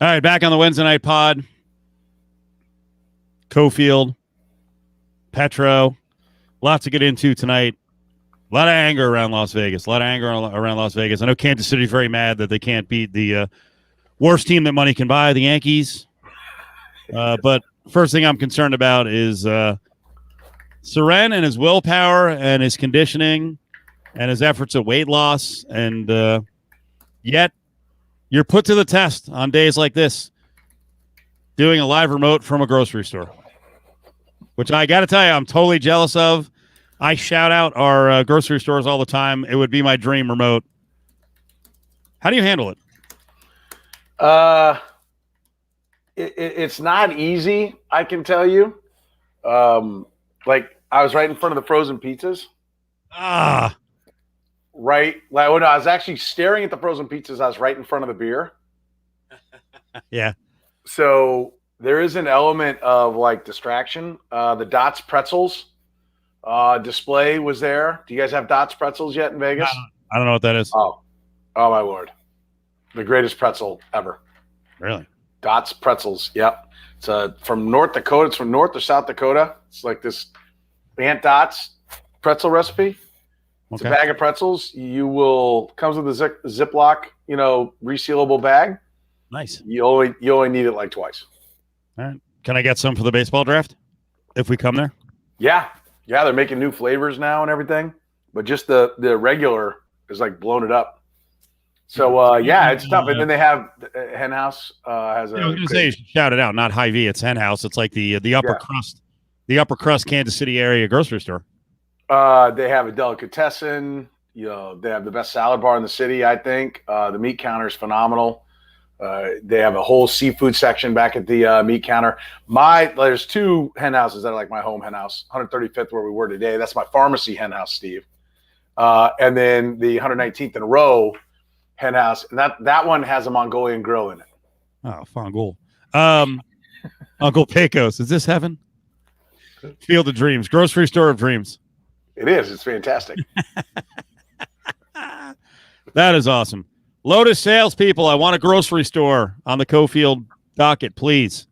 All right, back on the Wednesday night pod. Cofield, Petro, lots to get into tonight. A lot of anger around Las Vegas. I know Kansas City's very mad that they can't beat the worst team that money can buy, the Yankees. But first thing I'm concerned about is Seren and his willpower and his conditioning and his efforts at weight loss. And yet you're put to the test on days like this doing a live remote from a grocery store, which I got to tell you, I'm totally jealous of. I shout out our grocery stores all the time. It would be my dream remote. How do you handle it? It's not easy, I can tell you. Like, I was right in front of the frozen pizzas. Right. Like, when I was actually staring at the frozen pizzas, I was right in front of the beer. Yeah. So there is an element of, like, distraction. The Dots Pretzels display was there. Do you guys have Dots Pretzels yet in Vegas? I don't know what that is. Oh, my Lord. The greatest pretzel ever. Really? Dots Pretzels. Yep. It's from North Dakota. It's from North or South Dakota. It's like this Aunt Dots pretzel recipe. It's a bag of pretzels. Comes with a Ziploc, resealable bag. Nice. You only need it like twice. All right. Can I get some for the baseball draft if we come there? Yeah. Yeah, they're making new flavors now and everything. But just the regular is like blown it up. So, it's tough. And then they have Hen House has a. I was going to say, you should shout it out. Not Hy-Vee, it's Hen House. It's like the upper crust, the upper crust Kansas City area grocery store. They have a delicatessen. They have the best salad bar in the city, I think. The meat counter is phenomenal. They have a whole seafood section back at the meat counter. There's two hen houses that are like my home hen house. 135th, where we were today. That's my pharmacy hen house, Steve. And then the 119th in a row hen house, and that one has a Mongolian grill in it. Oh, Fongol. Uncle Pecos, is this heaven? Field of Dreams, grocery store of dreams. It is. It's fantastic. That is awesome. Lotus salespeople, I want a grocery store on the Cofield docket, please.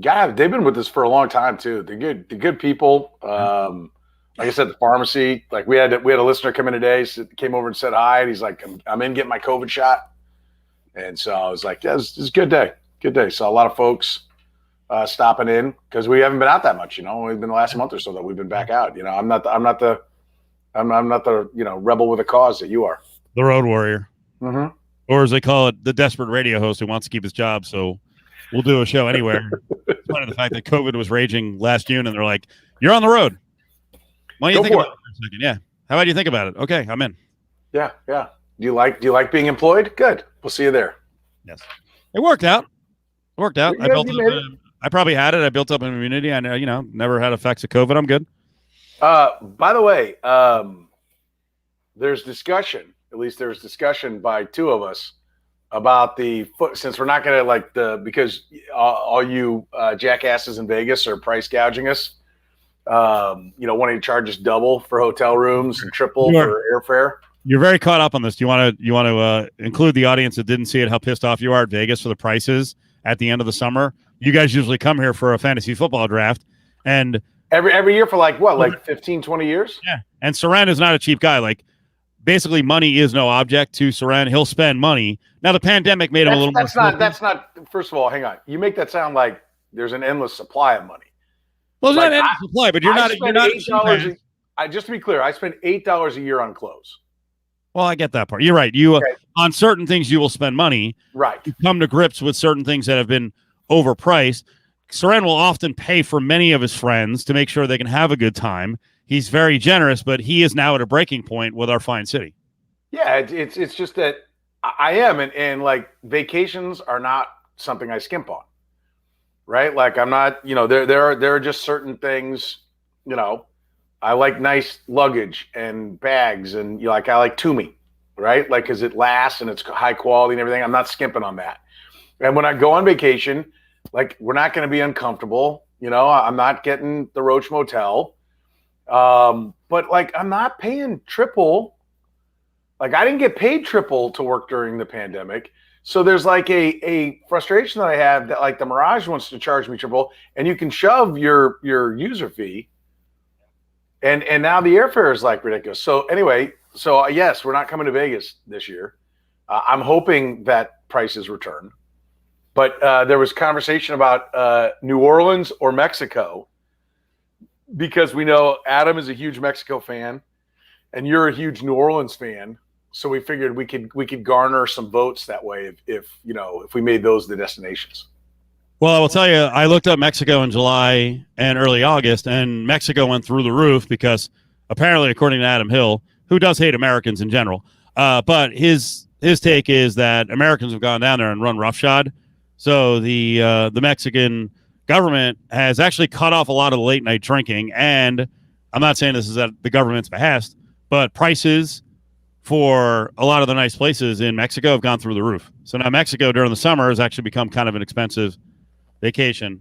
God, they've been with us for a long time too. They're good. They're good people. Like I said, the pharmacy. Like we had a listener come in today. Came over and said hi, and he's like, "I'm in getting my COVID shot." And so I was like, "Yeah, it's a good day. Good day." So a lot of folks stopping in because we haven't been out that much. Only been the last month or so that we've been back out. I'm not the rebel with a cause that you are. The road warrior, or as they call it, the desperate radio host who wants to keep his job. So we'll do a show anywhere. Despite of the fact that COVID was raging last June, and they're like, "You're on the road. Why don't you think about it for a second?" Yeah. How about you think about it? Okay, I'm in. Yeah, yeah. Do you like being employed? Good. We'll see you there. Yes. It worked out. I probably had it. I built up an immunity. I know, never had effects of COVID. I'm good. By the way, there's discussion. At least there's discussion by two of us about since we're not going to because all you jackasses in Vegas are price gouging us. Wanting to charge us double for hotel rooms and triple for airfare. You're very caught up on this. Do you want to include the audience that didn't see it? How pissed off you are at Vegas for the prices at the end of the summer? You guys usually come here for a fantasy football draft, and every year for like 15, 20 years. Yeah, and Seren is not a cheap guy. Like, basically, money is no object to Seren. He'll spend money. Now, the pandemic made him a little more. That's not. First of all, hang on. You make that sound like there's an endless supply of money. Well, it's not endless supply, but you're not. $8. Just to be clear, I spend $8 a year on clothes. Well, I get that part. You're right. You on certain things you will spend money. Right. You come to grips with certain things that have been overpriced. Seren will often pay for many of his friends to make sure they can have a good time. He's very generous, but he is now at a breaking point with our fine city. Yeah, it's just that I am, and like vacations are not something I skimp on. Right? Like I'm not, there are just certain things, I like nice luggage and bags and I like Toomey, right? Like, cause it lasts and it's high quality and everything. I'm not skimping on that. And when I go on vacation, like we're not going to be uncomfortable. I'm not getting the Roach Motel. But like, I'm not paying triple. Like I didn't get paid triple to work during the pandemic. So there's like a frustration that I have that like the Mirage wants to charge me triple, and you can shove your user fee, and now the airfare is like ridiculous. So anyway, yes, we're not coming to Vegas this year. I'm hoping that prices return, but there was conversation about New Orleans or Mexico, because we know Adam is a huge Mexico fan, and you're a huge New Orleans fan. So we figured we could garner some votes that way if we made those the destinations. Well, I will tell you, I looked up Mexico in July and early August, and Mexico went through the roof because apparently, according to Adam Hill, who does hate Americans in general, but his take is that Americans have gone down there and run roughshod. So the Mexican government has actually cut off a lot of the late night drinking, and I'm not saying this is at the government's behest, but prices for a lot of the nice places in Mexico have gone through the roof. So now Mexico during the summer has actually become kind of an expensive vacation.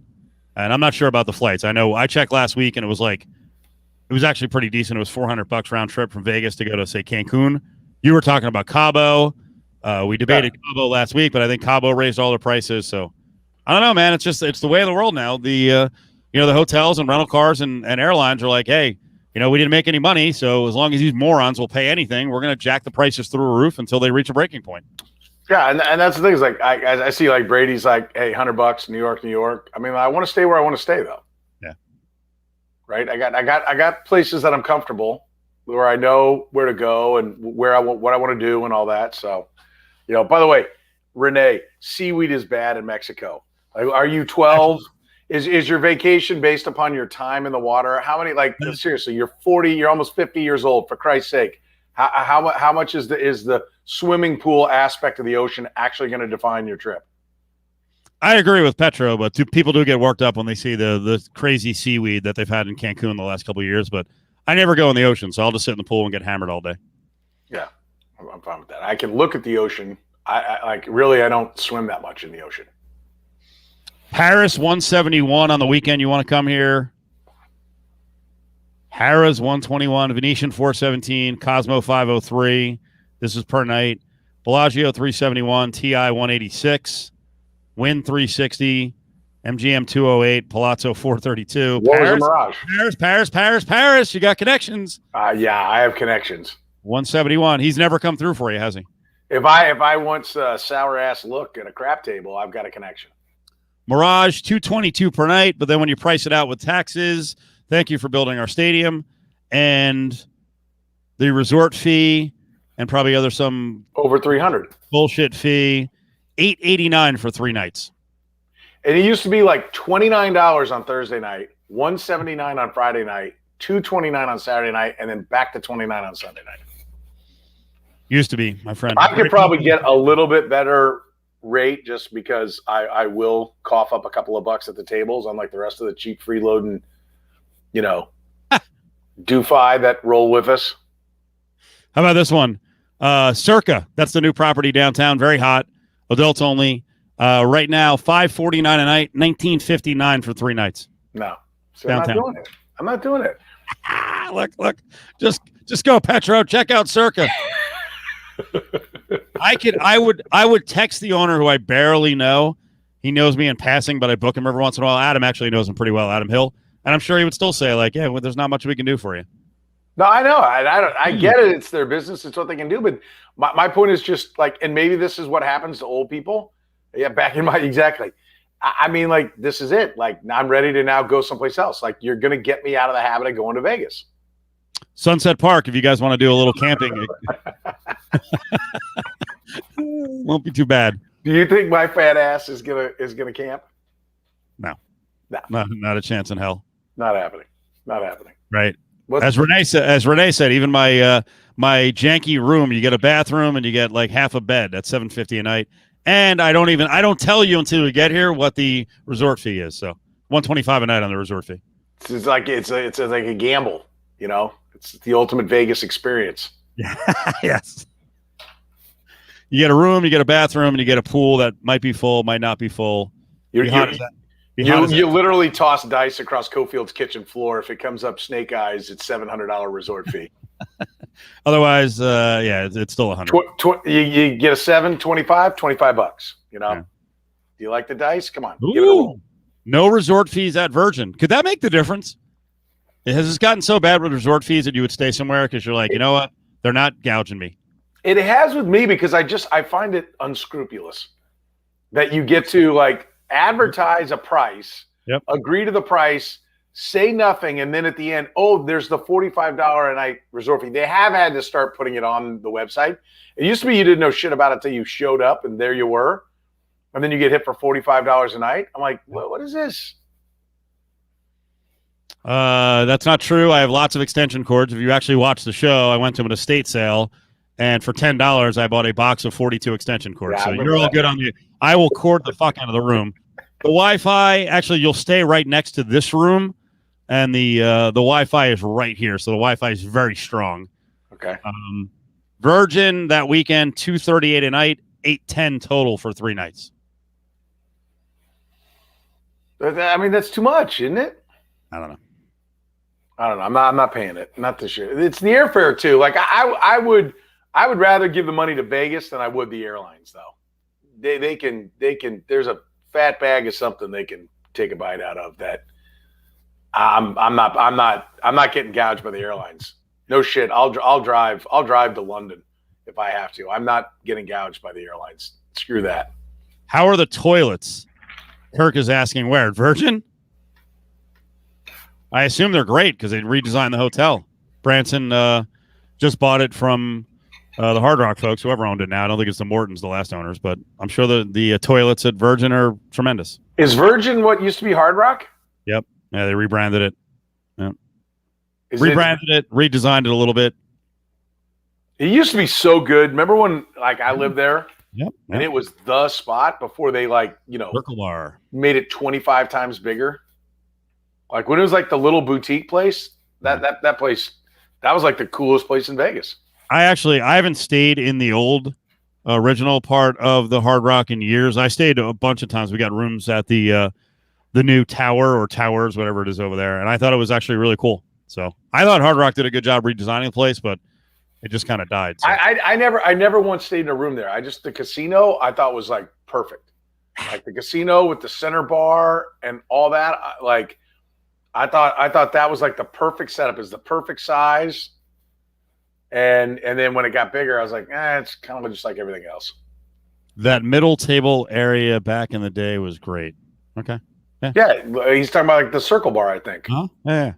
And I'm not sure about the flights. I know I checked last week and it was actually pretty decent. It was $400 round trip from Vegas to go to, say, Cancun. You were talking about Cabo. We debated Cabo last week, but I think Cabo raised all their prices. So I don't know, man. It's the way of the world now. The hotels and rental cars and airlines are like, hey, we didn't make any money, so as long as these morons will pay anything, we're going to jack the prices through a roof until they reach a breaking point. Yeah, and that's the thing is like I see like Brady's like, hey, $100, New York. I mean, I want to stay where I want to stay though. Yeah. Right. I got places that I'm comfortable, where I know where to go and what I want to do and all that. So, by the way, Renee, seaweed is bad in Mexico. Are you 12? Is your vacation based upon your time in the water? How many, seriously, you're 40, you're almost 50 years old, for Christ's sake. How much is the swimming pool aspect of the ocean actually going to define your trip? I agree with Petro, but people do get worked up when they see the crazy seaweed that they've had in Cancun the last couple of years. But I never go in the ocean, so I'll just sit in the pool and get hammered all day. Yeah, I'm fine with that. I can look at the ocean. I don't swim that much in the ocean. Paris 171 on the weekend. You want to come here? Harrah's 121, Venetian 417, Cosmo 503. This is per night. Bellagio 371, TI 186, Wynn 360, MGM 208, Palazzo 432. What was the Mirage? Paris. You got connections. Yeah, I have connections. 171. He's never come through for you, has he? If I want a sour ass look at a crap table, I've got a connection. Mirage, $222 per night, but then when you price it out with taxes, thank you for building our stadium, and the resort fee, and probably some over $300 bullshit fee, $889 for 3 nights. And it used to be like $29 on Thursday night, $179 on Friday night, $229 on Saturday night, and then back to $29 on Sunday night. Used to be, my friend. I could probably get a little bit better rate just because I will cough up a couple of bucks at the tables, unlike the rest of the cheap freeloading, doofy that roll with us. How about this one? Circa. That's the new property downtown. Very hot. Adults only. Right now, $549 a night, $1959 for 3 nights. No. So downtown. I'm not doing it. Look. Just go, Petro. Check out Circa. I would text the owner who I barely know. He knows me in passing, but I book him every once in a while. Adam actually knows him pretty well, Adam Hill. And I'm sure he would still say, yeah, well, there's not much we can do for you. No, I know. I get it. It's their business. It's what they can do. But my point is just and maybe this is what happens to old people. Yeah, exactly. I mean, this is it. I'm ready to now go someplace else. You're going to get me out of the habit of going to Vegas. Sunset Park, if you guys want to do a little camping. Won't be too bad. Do you think my fat ass is gonna camp? No. Not a chance in hell. Not happening. Right. As Renee said, even my janky room, you get a bathroom and you get half a bed. That's $750 a night. And I don't tell you until we get here what the resort fee is. So $125 a night on the resort fee. It's like a gamble, It's the ultimate Vegas experience. Yes. You get a room, you get a bathroom, and you get a pool that might be full, might not be full. You literally toss dice across Cofield's kitchen floor. If it comes up snake eyes, it's $700 resort fee. Otherwise, it's still 100. You get a 7, 25, $25. You know, Yeah. Do you like the dice? Come on, Ooh, give it a roll. no resort fees at Virgin. Could that make the difference? Has this gotten so bad with resort fees that you would stay somewhere because you're like, you know what? They're not gouging me. It has with me because I find it unscrupulous that you get to like advertise a price, Yep. agree to the price, say nothing, and then at the end, oh, there's the $45 a night resort fee. They have had to start putting it on the website. It used to be you didn't know shit about it until you showed up and there you were. And then you get hit for $45 a night. I'm like, what is this? That's not true. I have lots of extension cords. If you actually watch the show, I went to an estate sale, and for $10, I bought a box of 42 extension cords. Yeah, so you're all good on the. I will cord the fuck out of the room. The Wi-Fi, actually, you'll stay right next to this room, and the Wi-Fi is right here. So the Wi-Fi is very strong. Okay. Virgin that weekend, $238 a night, $810 total for 3 nights. I mean, that's too much, isn't it? I don't know. I'm not paying it. Not this year. It's the airfare too. Like I would rather give the money to Vegas than I would the airlines though. They can there's a fat bag of something they can take a bite out of that I'm not getting gouged by the airlines. No shit. I'll drive to London if I have to. I'm not getting gouged by the airlines. Screw that. How are the toilets? Kirk is asking where? Virgin? I assume they're great because they redesigned the hotel. Branson just bought it from the Hard Rock folks, whoever owned it now. I don't think it's the Mortons, the last owners, but I'm sure the toilets at Virgin are tremendous. Is Virgin what used to be Hard Rock? Yep. Yeah, they rebranded it. Yep. Rebranded it, redesigned it a little bit. It used to be so good. Remember when like I lived there? Yep. And it was the spot before they Circle Bar made it 25 times bigger. Like when it was like the little boutique place, that place, that was like the coolest place in Vegas. I haven't stayed in the old original part of the Hard Rock in years. I stayed a bunch of times. We got rooms at the new tower or towers, whatever it is over there, and I thought it was actually really cool. So I thought Hard Rock did a good job redesigning the place, but it just kind of died. So. I never once stayed in a room there. The casino I thought was like perfect, like the casino with the center bar and all that. I thought that was like the perfect setup, is the perfect size. And then when it got bigger, I was like, it's kind of just like everything else. That middle table area back in the day was great. Okay. Yeah, he's talking about like the Circle Bar, I think. Huh? Yeah.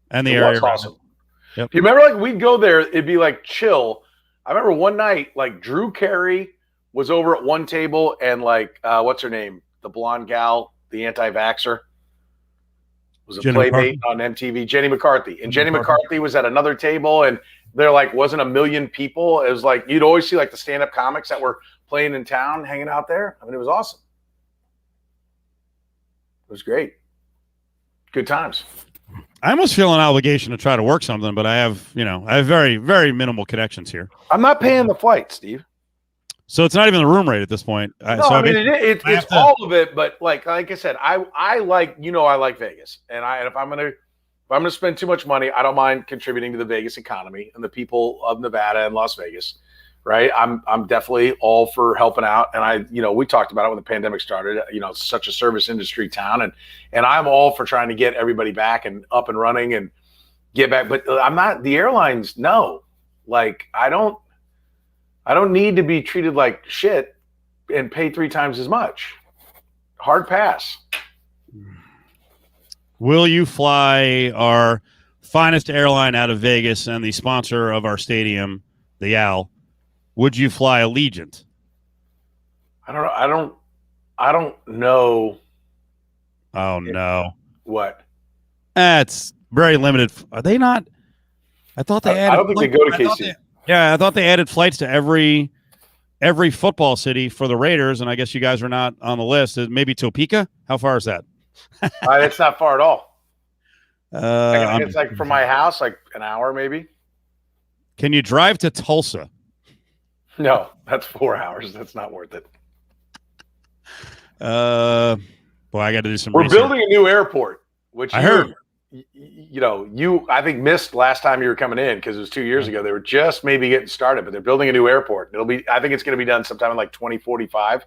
And the area. Awesome. Yep. You remember like we'd go there, it'd be like chill. I remember one night, like Drew Carey was over at one table and like, what's her name? The blonde gal, the anti-vaxxer. Was a playmate on MTV, Jenny McCarthy. And Jenny McCarthy was at another table, and there like wasn't a million people. It was like you'd always see like the stand-up comics that were playing in town, hanging out there. I mean, it was awesome. It was great. Good times. I almost feel an obligation to try to work something, but I have very, very minimal connections here. I'm not paying the flight, Steve. So it's not even the room rate at this point. No, I mean it's all of it, but like I said, I like I like Vegas, and if I'm gonna spend too much money, I don't mind contributing to the Vegas economy and the people of Nevada and Las Vegas, right? I'm definitely all for helping out, and we talked about it when the pandemic started. It's such a service industry town, and I'm all for trying to get everybody back and up and running and get back. But I'm not the airlines. No, like I don't need to be treated like shit and pay 3 times as much. Hard pass. Will you fly our finest airline out of Vegas and the sponsor of our stadium, the Al? Would you fly Allegiant? I don't know. Oh no. What? That's very limited. Are they not? I thought they added. I don't think they go to KC. I thought they added flights to every football city for the Raiders, and I guess you guys are not on the list. Maybe Topeka? How far is that? It's not far at all. It's like from my house, like an hour maybe. Can you drive to Tulsa? No, that's 4 hours. That's not worth it. Boy, I got to do some We're research. building a new airport, which I heard. I think missed last time you were coming in because it was 2 years ago. They were just maybe getting started, but they're building a new airport. I think it's going to be done sometime in like 2045.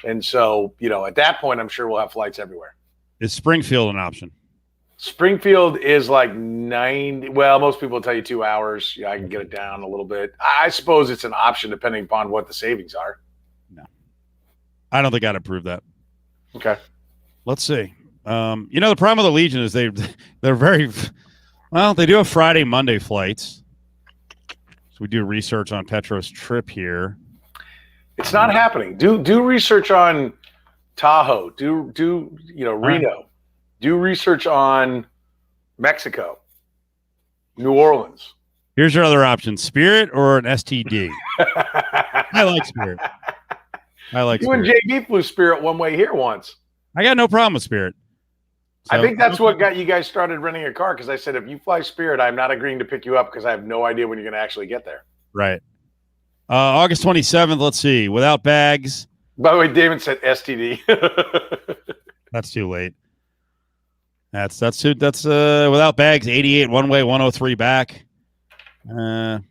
And so, at that point, I'm sure we'll have flights everywhere. Is Springfield an option? Springfield is like 90. Well, most people will tell you 2 hours. Yeah, I can get it down a little bit. I suppose it's an option depending upon what the savings are. No, I don't think I'd approve that. Okay. Let's see. The problem with the Legion is they're very well. They do have Friday, Monday flights. So we do research on Petro's trip here. It's not happening. Do research on Tahoe. Do Reno. Right. Do research on Mexico, New Orleans. Here's your other option: Spirit or an STD. I like Spirit. You and JB flew Spirit one way here once. I got no problem with Spirit. So, I think that's what got you guys started renting a car because I said if you fly Spirit, I'm not agreeing to pick you up because I have no idea when you're going to actually get there. Right. August 27th. Let's see. Without bags. By the way, David said STD. That's too late. That's without bags. 88 one way, 103 back. The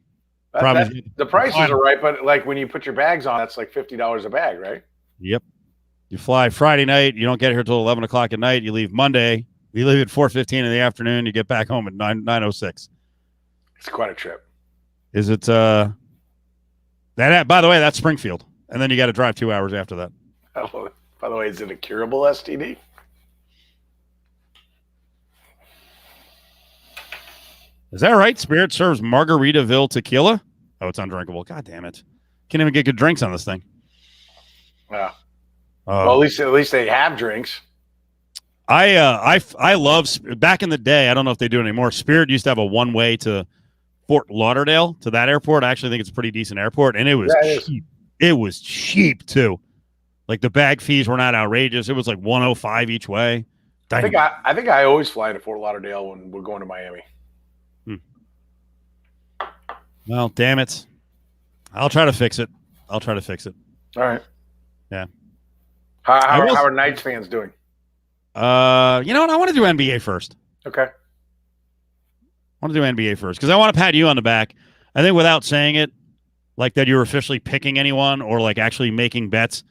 prices are right, but like when you put your bags on, that's like $50 a bag, right? Yep. You fly Friday night. You don't get here till 11 o'clock at night. You leave Monday. You leave at 4:15 in the afternoon. You get back home at 9:06. It's quite a trip. Is it? That by the way, that's Springfield, and then you got to drive 2 hours after that. By the way, is it a curable STD? Is that right? Spirit serves Margaritaville tequila. Oh, it's undrinkable. God damn it! Can't even get good drinks on this thing. Yeah. Well, at least they have drinks. I love back in the day. I don't know if they do it anymore. Spirit used to have a one way to Fort Lauderdale to that airport. I actually think it's a pretty decent airport, and it was cheap. It was cheap too. Like the bag fees were not outrageous. It was like $105 each way. I think I always fly to Fort Lauderdale when we're going to Miami. Well, damn it. I'll try to fix it. All right. Yeah. How are Knights fans doing? You know what? I want to do NBA first. Okay. I want to do NBA first because I want to pat you on the back. I think without saying it, like that you're officially picking anyone or like actually making bets,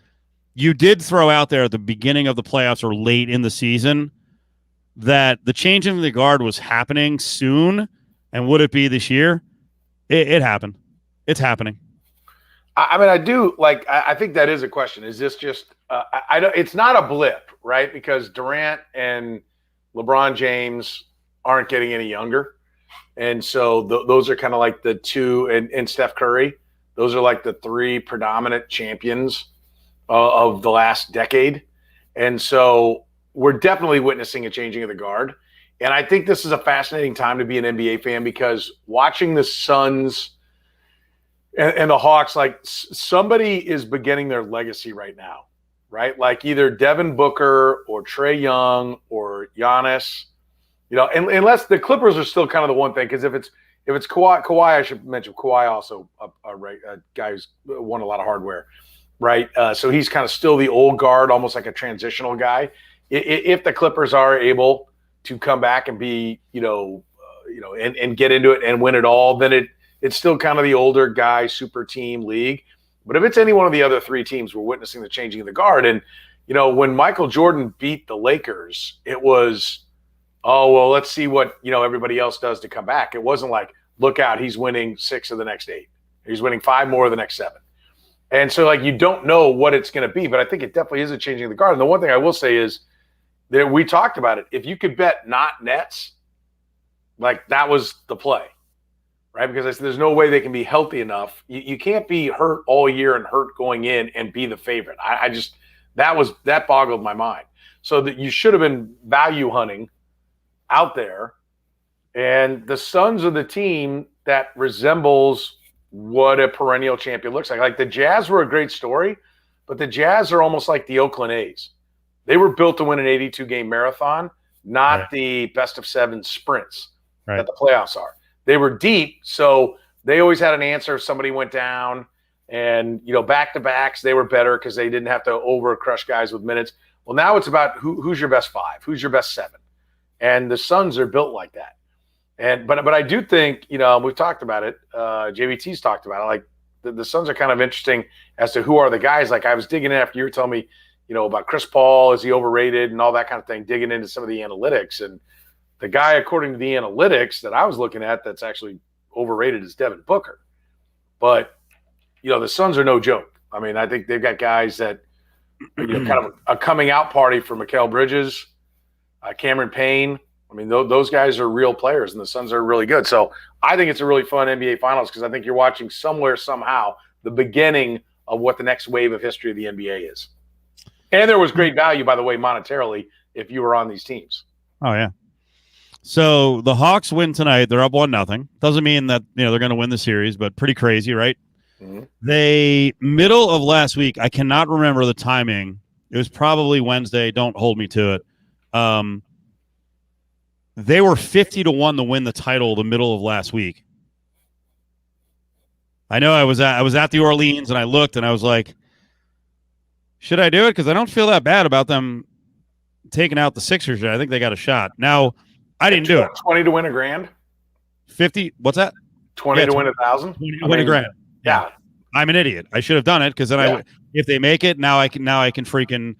you did throw out there at the beginning of the playoffs or late in the season that the changing of the guard was happening soon. And would it be this year? It happened. It's happening. I mean, I do like. I think that is a question. Is this just? I don't. It's not a blip, right? Because Durant and LeBron James aren't getting any younger, and so those are kind of like the two, and Steph Curry. Those are like the three predominant champions of the last decade, and so we're definitely witnessing a changing of the guard. And I think this is a fascinating time to be an NBA fan because watching the Suns and the Hawks, like somebody is beginning their legacy right now, right? Like either Devin Booker or Trae Young or Giannis, unless the Clippers are still kind of the one thing. Because if it's Kawhi, I should mention Kawhi also a guy who's won a lot of hardware, right? So he's kind of still the old guard, almost like a transitional guy. If the Clippers are able to come back and be, and get into it and win it all, then it's still kind of the older guy super team league. But if it's any one of the other three teams, we're witnessing the changing of the guard. And, when Michael Jordan beat the Lakers, it was, oh, well, let's see what, everybody else does to come back. It wasn't like, look out, he's winning 6 of the next 8. He's winning 5 more of the next 7. And so, like, you don't know what it's going to be, but I think it definitely is a changing of the guard. And the one thing I will say is, we talked about it. If you could bet not Nets, like that was the play, right? Because I said there's no way they can be healthy enough. You can't be hurt all year and hurt going in and be the favorite. That boggled my mind. So that you should have been value hunting out there. And the Suns are the team that resembles what a perennial champion looks like. Like the Jazz were a great story, but the Jazz are almost like the Oakland A's. They were built to win an 82-game marathon, not the best-of-7 sprints that the playoffs are. They were deep, so they always had an answer if somebody went down. And, back-to-backs, they were better because they didn't have to over-crush guys with minutes. Well, now it's about who's your best 5, who's your best 7. And the Suns are built like that. But I do think, we've talked about it. JVT's talked about it. Like the Suns are kind of interesting as to who are the guys. Like I was digging in after you were telling me, about Chris Paul, is he overrated and all that kind of thing, digging into some of the analytics. And the guy, according to the analytics that I was looking at, that's actually overrated is Devin Booker. But, the Suns are no joke. I mean, I think they've got guys that, kind of a coming out party for Mikal Bridges, Cameron Payne. I mean, those guys are real players, and the Suns are really good. So I think it's a really fun NBA Finals because I think you're watching somewhere, somehow, the beginning of what the next wave of history of the NBA is. And there was great value, by the way, monetarily, if you were on these teams. Oh, yeah. So the Hawks win tonight. They're up 1-0. Doesn't mean that they're going to win the series, but pretty crazy, right? Mm-hmm. They, middle of last week, I cannot remember the timing. It was probably Wednesday. Don't hold me to it. They were 50-1 to win the title the middle of last week. I know I was at the Orleans, and I looked, and I was like, should I do it? Because I don't feel that bad about them taking out the Sixers yet. I think they got a shot. Now, I didn't do it. 20 to win a grand? 50? What's that? 20 to win 1,000? 20 to win a grand. Yeah. I'm an idiot. I should have done it because then if they make it, now I can freaking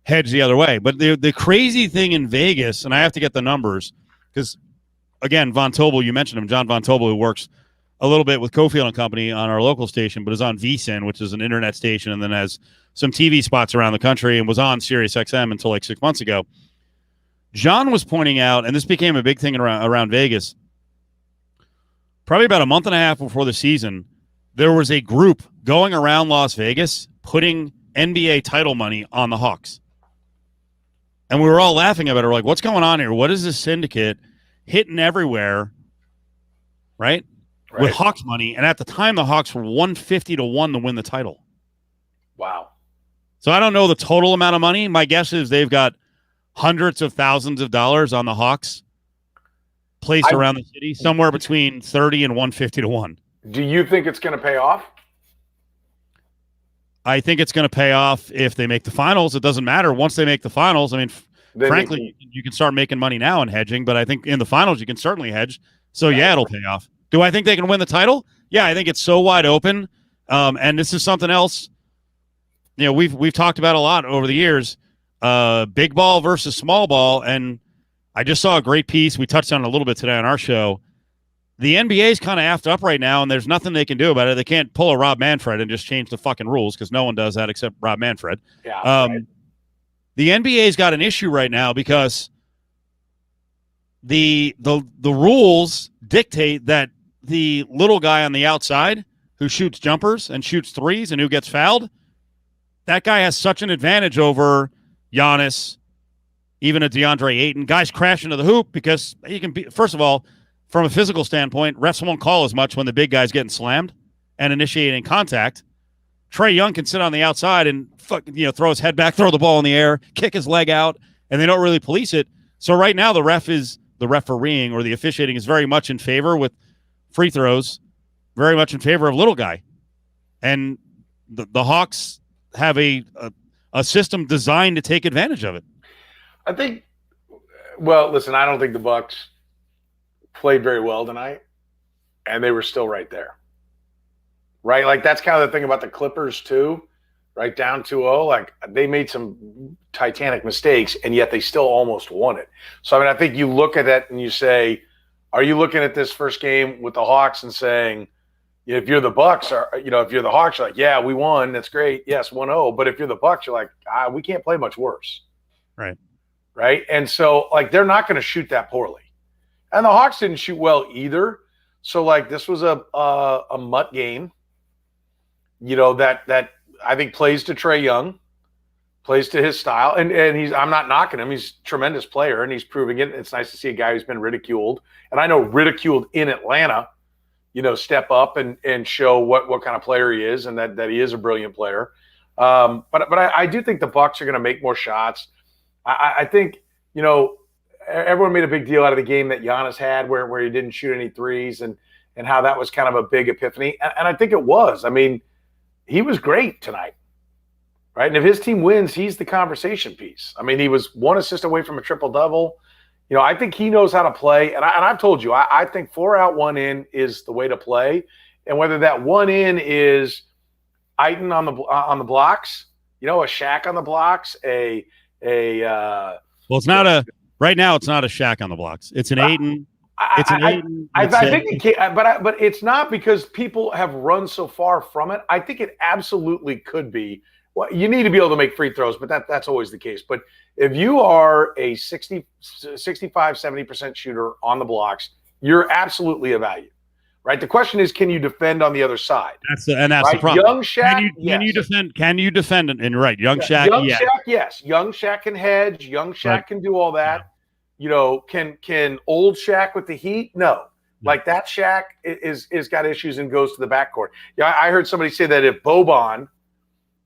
hedge the other way. But the crazy thing in Vegas, and I have to get the numbers because, again, Von Tobel, you mentioned him, John Von Tobel, who works a little bit with Cofield and Company on our local station, but is on VSiN, which is an internet station, and then has some TV spots around the country and was on Sirius XM until like 6 months ago. John was pointing out, and this became a big thing around Vegas, probably about a month and a half before the season, there was a group going around Las Vegas putting NBA title money on the Hawks. And we were all laughing about it. We're like, what's going on here? What is this syndicate hitting everywhere, right? With Hawks money. And at the time, the Hawks were 150-1 to win the title. Wow. So I don't know the total amount of money. My guess is they've got hundreds of thousands of dollars on the Hawks placed around the city, somewhere between 30 and 150-1. Do you think it's going to pay off? I think it's going to pay off if they make the finals. It doesn't matter. Once they make the finals, I mean, frankly, you can start making money now in hedging, but I think in the finals you can certainly hedge. So, yeah, it'll pay off. Do I think they can win the title? Yeah, I think it's so wide open. And this is something else, we've talked about a lot over the years, big ball versus small ball. And I just saw a great piece. We touched on it a little bit today on our show. The NBA is kind of effed up right now, and there's nothing they can do about it. They can't pull a Rob Manfred and just change the fucking rules because no one does that except Rob Manfred. Yeah, The NBA's got an issue right now because the rules dictate that the little guy on the outside who shoots jumpers and shoots threes and who gets fouled, that guy has such an advantage over Giannis, even a DeAndre Ayton. Guys crash into the hoop because he can be, first of all, from a physical standpoint, refs won't call as much when the big guy's getting slammed and initiating contact. Trae Young can sit on the outside and throw his head back, throw the ball in the air, kick his leg out, and they don't really police it. So right now the refereeing or the officiating is very much in favor with free throws, very much in favor of little guy. And the Hawks have a system designed to take advantage of it. I think, well, listen, I don't think the Bucks played very well tonight, and they were still right there. Right? Like, that's kind of the thing about the Clippers, too. Right? Down 2-0. Like, they made some titanic mistakes, and yet they still almost won it. So, I mean, I think you look at that and you say, are you looking at this first game with the Hawks and saying, if you're the Bucks, or if you're the Hawks, you're like, yeah, we won. That's great. Yes, 1-0. But if you're the Bucks, you're like, we can't play much worse. Right. Right? And so, like, they're not going to shoot that poorly. And the Hawks didn't shoot well either. So, like, this was a mutt game, that I think plays to Trae Young, plays to his style. And I'm not knocking him. He's a tremendous player, and he's proving it. It's nice to see a guy who's been ridiculed. And I know ridiculed in Atlanta, step up and show what kind of player he is and that he is a brilliant player. But I do think the Bucks are going to make more shots. I think, everyone made a big deal out of the game that Giannis had where he didn't shoot any threes and how that was kind of a big epiphany. And I think it was. I mean, he was great tonight, right? And if his team wins, he's the conversation piece. I mean, he was one assist away from a triple-double. I think he knows how to play. And I've told you, I think 4 out, 1 in is the way to play. And whether that 1 in is Aiton on the blocks, a Shaq on the blocks, well, it's not right now. It's not a Shaq on the blocks. It's an Aiton. It's an Aiton. I think it can, but it's not, because people have run so far from it. I think it absolutely could be. Well, you need to be able to make free throws, but that's always the case. But if you are a 65, 70% shooter on the blocks, you're absolutely a value, right? The question is, can you defend on the other side? That's right? the problem. Young Shaq, can you defend? Can you defend? And right, young Shaq, Shaq, yes. Young Shaq can hedge. Young Shaq can do all that. Can old Shaq with the Heat? No. Like that Shaq is got issues and goes to the backcourt. Yeah, I heard somebody say that if Boban,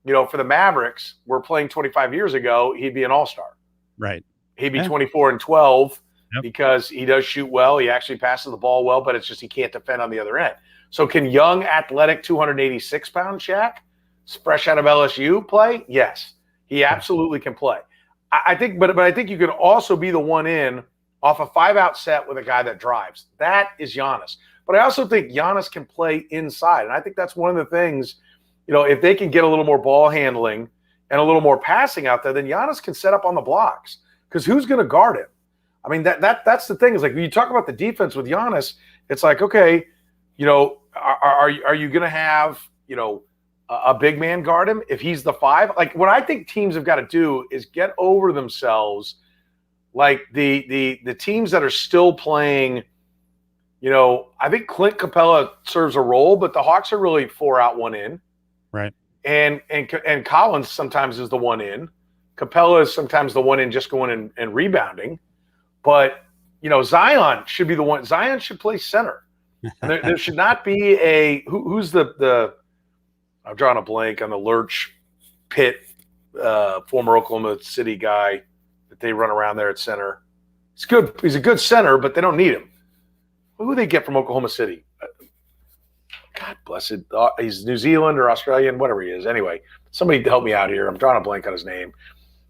for the Mavericks, were playing 25 years ago, he'd be an all-star. Right. He'd be 24 and 12 because he does shoot well. He actually passes the ball well, but it's just he can't defend on the other end. So can young, athletic, 286-pound Shaq, fresh out of LSU, play? Yes, he absolutely can play. I think, but I think you could also be the 1 in off a 5-out set with a guy that drives. That is Giannis. But I also think Giannis can play inside, and I think that's one of the things. If they can get a little more ball handling and a little more passing out there, then Giannis can set up on the blocks, because who's going to guard him? I mean, that's the thing. Is like when you talk about the defense with Giannis, it's like, okay, are you going to have a big man guard him if he's the 5? Like, what I think teams have got to do is get over themselves. Like the teams that are still playing, I think Clint Capella serves a role, but the Hawks are really 4 out, 1 in. Right. And Collins sometimes is the 1 in. Capella is sometimes the 1 in, just going and rebounding. But, Zion should be the one. Zion should play center. And there should not be who's the I'm drawing a blank on the Lurch Pitt, former Oklahoma City guy that they run around there at center. He's good. He's a good center, but they don't need him. Who do they get from Oklahoma City? God bless it. He's New Zealand or Australian, whatever he is. Anyway, somebody help me out here. I'm drawing a blank on his name.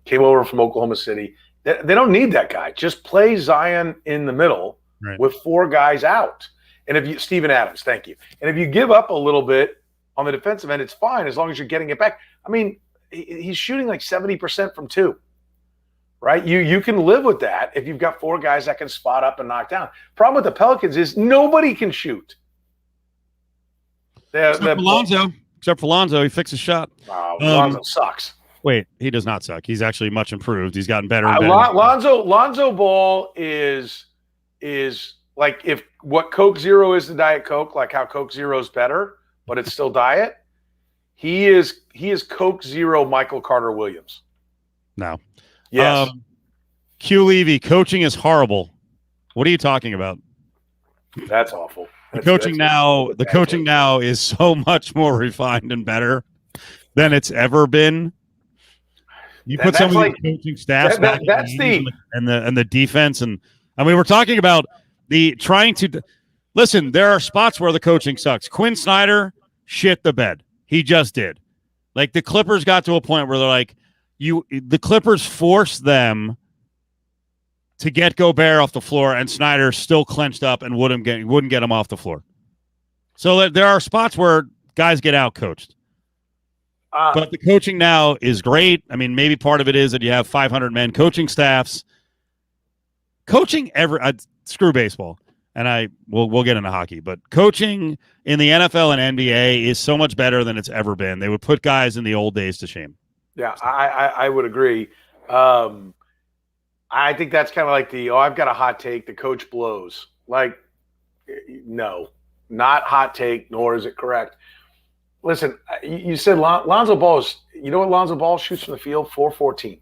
Came over from Oklahoma City. They don't need that guy. Just play Zion in the middle with 4 guys out. And Steven Adams, thank you. And if you give up a little bit on the defensive end, it's fine as long as you're getting it back. I mean, he's shooting like 70% from 2. Right? You can live with that if you've got 4 guys that can spot up and knock down. Problem with the Pelicans is nobody can shoot. Except for Lonzo, he fixed his shot. Lonzo sucks. Wait, he does not suck. He's actually much improved. He's gotten better and better. Lonzo Ball is like if what Coke Zero is to Diet Coke, like how Coke Zero is better, but it's still diet. He is Coke Zero Michael Carter Williams. No. Yes. Q Levy, coaching is horrible. What are you talking about? That's awful. The coaching now is so much more refined and better than it's ever been. You put some of the coaching staffs back and the defense, and I mean, we're talking about the trying to listen. There are spots where the coaching sucks. Quinn Snyder shit the bed. He just did. Like the Clippers got to a point where they're like, the Clippers forced them to get Gobert off the floor, and Snyder still clenched up and wouldn't get him off the floor. So there are spots where guys get out-coached. But the coaching now is great. I mean, maybe part of it is that you have 500 men coaching staffs. Coaching screw baseball, and we'll get into hockey, but coaching in the NFL and NBA is so much better than it's ever been. They would put guys in the old days to shame. Yeah, I would agree. I think that's kind of like I've got a hot take. The coach blows. Like, no, not hot take, nor is it correct. Listen, you said Lonzo Ball is, you know what Lonzo Ball shoots from the field? 414.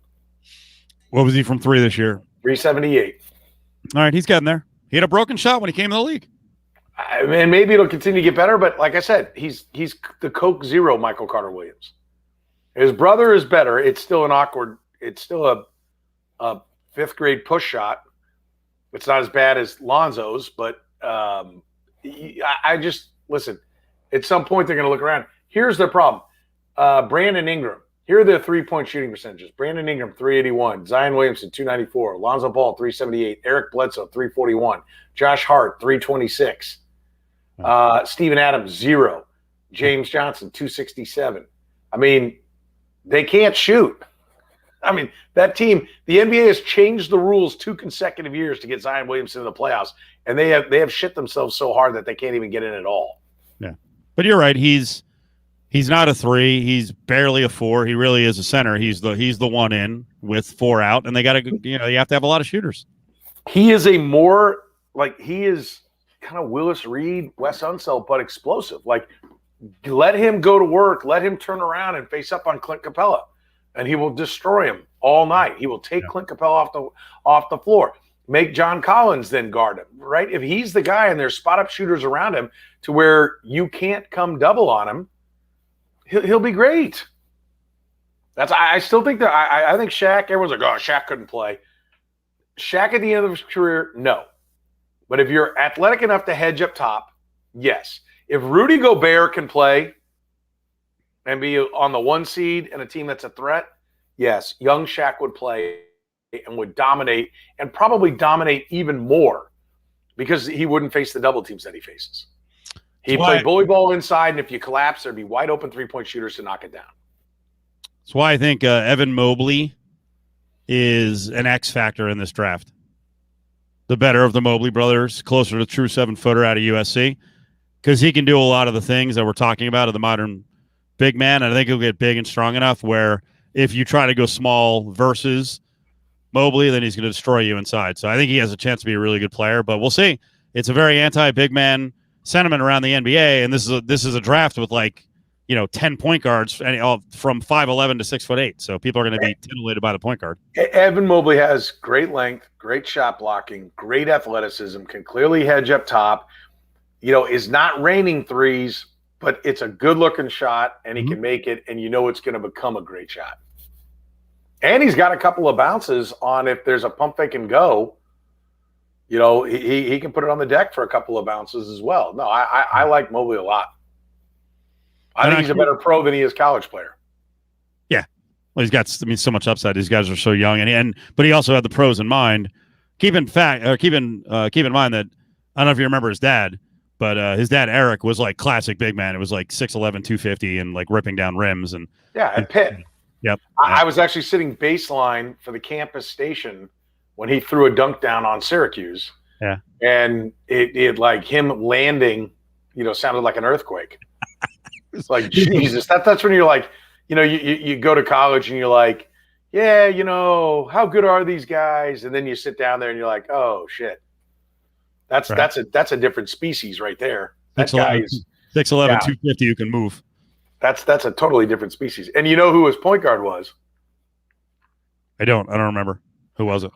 What was he from 3 this year? 378. All right, he's getting there. He had a broken shot when he came in the league. And maybe it'll continue to get better, but like I said, he's the Coke Zero Michael Carter Williams. His brother is better. It's still a 5th grade push shot. It's not as bad as Lonzo's, but I just listen. At some point, they're going to look around. Here's their problem: Brandon Ingram. Here are their three-point shooting percentages. Brandon Ingram, 381. Zion Williamson, 294. Lonzo Ball, 378. Eric Bledsoe, 341. Josh Hart, 326. Steven Adams, 0. James Johnson, 267. I mean, they can't shoot. I mean, that team, the NBA has changed the rules 2 consecutive years to get Zion Williamson in the playoffs, and they have shit themselves so hard that they can't even get in at all. Yeah. But you're right. He's not a 3. He's barely a 4. He really is a center. He's the one in with 4 out, and they got to, you have to have a lot of shooters. He is he is kind of Willis Reed, Wes Unseld, but explosive. Like, let him go to work, let him turn around and face up on Clint Capella, and he will destroy him all night. He will take Clint Capella off the floor. Make John Collins then guard him, right? If he's the guy and there's spot-up shooters around him to where you can't come double on him, he'll be great. I still think that I think Shaq, everyone's like, oh, Shaq couldn't play. Shaq at the end of his career, no. But if you're athletic enough to hedge up top, yes. If Rudy Gobert can play and be on the 1 seed in a team that's a threat, yes, young Shaq would play and would dominate, and probably dominate even more because he wouldn't face the double teams that he faces. He'd play bully ball inside, and if you collapse, there'd be wide open 3-point shooters to knock it down. That's why I think Evan Mobley is an X factor in this draft. The better of the Mobley brothers, closer to true 7-footer out of USC, because he can do a lot of the things that we're talking about of the modern big man, and I think he'll get big and strong enough where if you try to go small versus Mobley, then he's going to destroy you inside. So I think he has a chance to be a really good player, but we'll see. It's a very anti-big man sentiment around the NBA, and this is a draft with 10 point guards and all from 5'11" to 6'8". So people are going to be titillated by the point guard. Evan Mobley has great length, great shot blocking, great athleticism, can clearly hedge up top. Is not raining threes, but it's a good looking shot, and he can make it, and it's going to become a great shot. And he's got a couple of bounces on if there's a pump fake and go. He can put it on the deck for a couple of bounces as well. No, I like Mobley a lot. I think he's a better pro than he is college player. Yeah. Well, he's got so much upside. These guys are so young, but he also had the pros in mind. Keep in mind that I don't know if you remember his dad, but his dad Eric was like classic big man. It was like 6'11", 250, and like ripping down rims and at Pitt. Yep. I was actually sitting baseline for the campus station when he threw a dunk down on Syracuse. Yeah. And it like him landing, sounded like an earthquake. It's like, Jesus, that's when you're like, you go to college and you're like, yeah, how good are these guys? And then you sit down there and you're like, oh shit. That's a different species right there. That guy is 6'11", 250, you can move. That's a totally different species. And you know who his point guard was? I don't remember. Who was it?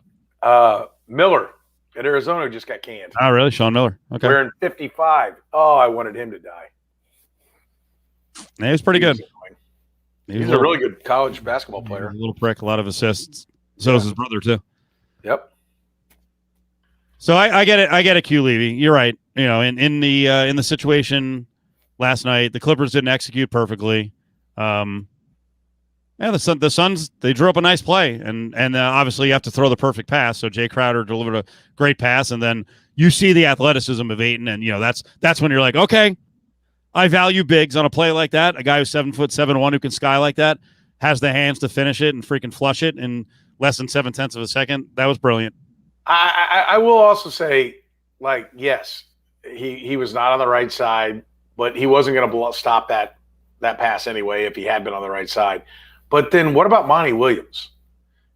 Miller at Arizona, who just got canned. Oh, really? Sean Miller. Okay. Wearing 55. Oh, I wanted him to die. Yeah, he was pretty good. He's a really good college basketball player. A little prick, a lot of assists. So is his brother too. Yep. So I get it. I get it, Q Levy. You're right. In the situation last night, the Clippers didn't execute perfectly. The Suns, they drew up a nice play, and obviously you have to throw the perfect pass. So Jay Crowder delivered a great pass, and then you see the athleticism of Ayton, and that's when you're like, okay, I value bigs on a play like that. A guy who's 7'7", who can sky like that, has the hands to finish it and freaking flush it in less than 0.7 of a second. That was brilliant. I will also say, yes, he was not on the right side, but he wasn't going to stop that pass anyway if he had been on the right side. But then what about Monty Williams?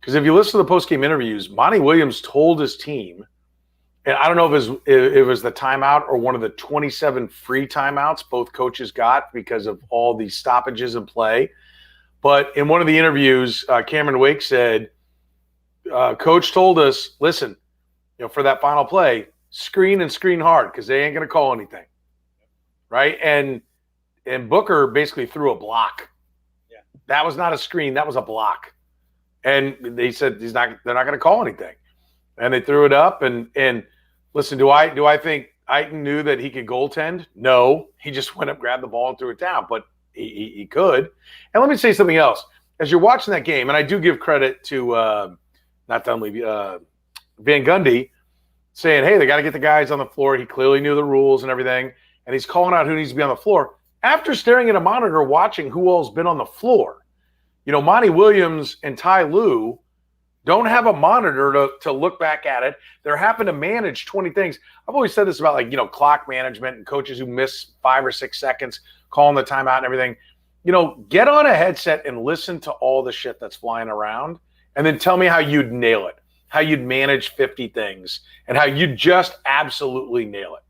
Because if you listen to the post-game interviews, Monty Williams told his team, and I don't know if it was the timeout or one of the 27 free timeouts both coaches got because of all these stoppages in play. But in one of the interviews, Cameron Wake said, Coach told us, listen, for that final play, screen and screen hard because they ain't going to call anything. Right? And Booker basically threw a block. Yeah. That was not a screen. That was a block. And they said they're not going to call anything. And they threw it up. And listen, do I think Ayton knew that he could goaltend? No. He just went up, grabbed the ball, and threw it down. But he could. And let me say something else. as you're watching that game, and I do give credit to not Dunleavy, Van Gundy, saying, hey, they got to get the guys on the floor. He clearly knew the rules and everything, and he's calling out who needs to be on the floor. After staring at a monitor watching who all's been on the floor, Monty Williams and Ty Lue don't have a monitor to look back at it. They're having to manage 20 things. I've always said this about clock management and coaches who miss 5 or 6 seconds, calling the timeout and everything. Get on a headset and listen to all the shit that's flying around, and then tell me how you'd nail it, how you'd manage 50 things, and how you'd just absolutely nail it.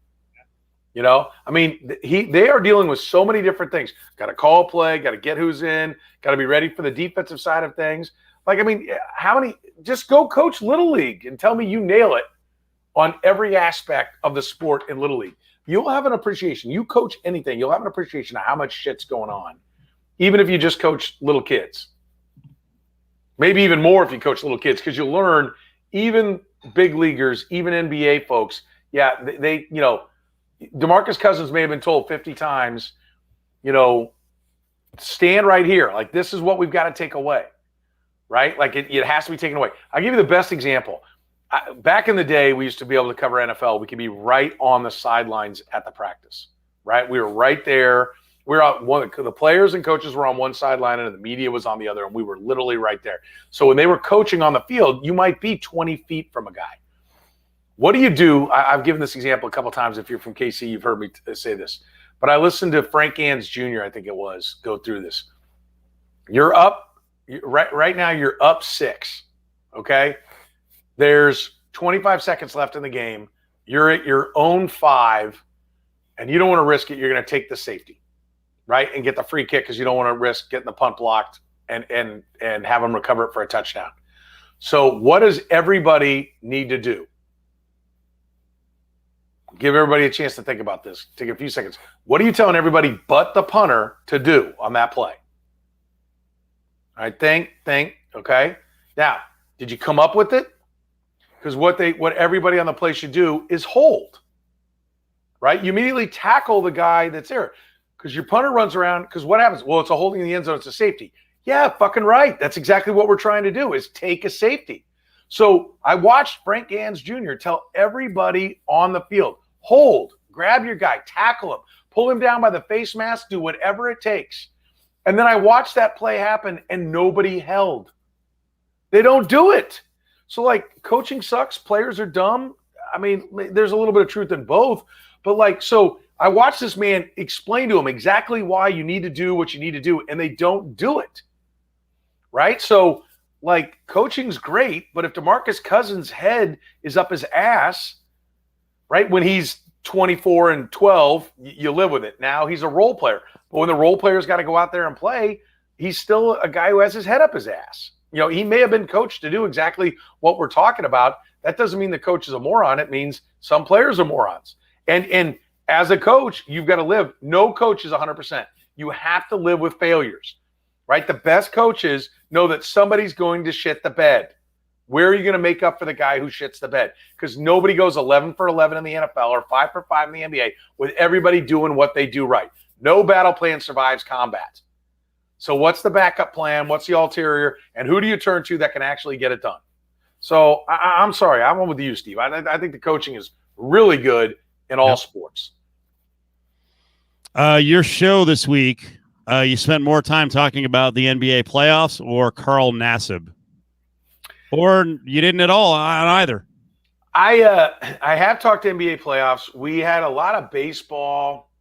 They are dealing with so many different things. Got to call a play, got to get who's in, got to be ready for the defensive side of things. How many – just go coach Little League and tell me you nail it on every aspect of the sport in Little League. You'll have an appreciation. You coach anything, you'll have an appreciation of how much shit's going on, even if you just coach little kids. Maybe even more if you coach little kids, because you'll learn even big leaguers, even NBA folks, they DeMarcus Cousins may have been told 50 times, stand right here. Like, this is what we've got to take away, right? Like, it has to be taken away. I'll give you the best example. Back in the day, we used to be able to cover NFL. We could be right on the sidelines at the practice, right? We were right there. We were out the players and coaches were on one sideline and the media was on the other, and we were literally right there. So when they were coaching on the field, you might be 20 feet from a guy. What do you do? I've given this example a couple times. If you're from KC, you've heard me say this. But I listened to Frank Gans Jr., I think it was, go through this. You're up. Right now, you're up 6, okay? There's 25 seconds left in the game. You're at your own 5, and you don't want to risk it. You're going to take the safety, right, and get the free kick because you don't want to risk getting the punt blocked and have them recover it for a touchdown. So what does everybody need to do? Give everybody a chance to think about this. Take a few seconds. What are you telling everybody but the punter to do on that play? All right, think. Okay. Now, did you come up with it? Because what everybody on the play should do is hold. Right? You immediately tackle the guy that's there. Because your punter runs around. Because what happens? Well, it's a holding in the end zone. It's a safety. Yeah, fucking right. That's exactly what we're trying to do, is take a safety. So I watched Frank Gans Jr. tell everybody on the field, hold, grab your guy, tackle him, pull him down by the face mask, do whatever it takes. And then I watched that play happen, and nobody held. They don't do it. So, coaching sucks. Players are dumb. I mean, there's a little bit of truth in both. But, so I watched this man explain to him exactly why you need to do what you need to do, and they don't do it. Right? So, coaching's great, but if DeMarcus Cousins' head is up his ass, right, when he's 24 and 12, you live with it. Now he's a role player. But when the role player's got to go out there and play, he's still a guy who has his head up his ass. He may have been coached to do exactly what we're talking about. That doesn't mean the coach is a moron. It means some players are morons. And as a coach, you've got to live. No coach is 100%. You have to live with failures, right? The best coaches know that somebody's going to shit the bed. Where are you going to make up for the guy who shits the bed? Because nobody goes 11 for 11 in the NFL or 5 for 5 in the NBA with everybody doing what they do right. No battle plan survives combat. So what's the backup plan? What's the ulterior? And who do you turn to that can actually get it done? So I'm sorry. I'm with you, Steve. I think the coaching is really good in all sports. Your show this week, you spent more time talking about the NBA playoffs or Carl Nassib. Or you didn't at all on either. I have talked to NBA playoffs. We had a lot of baseball.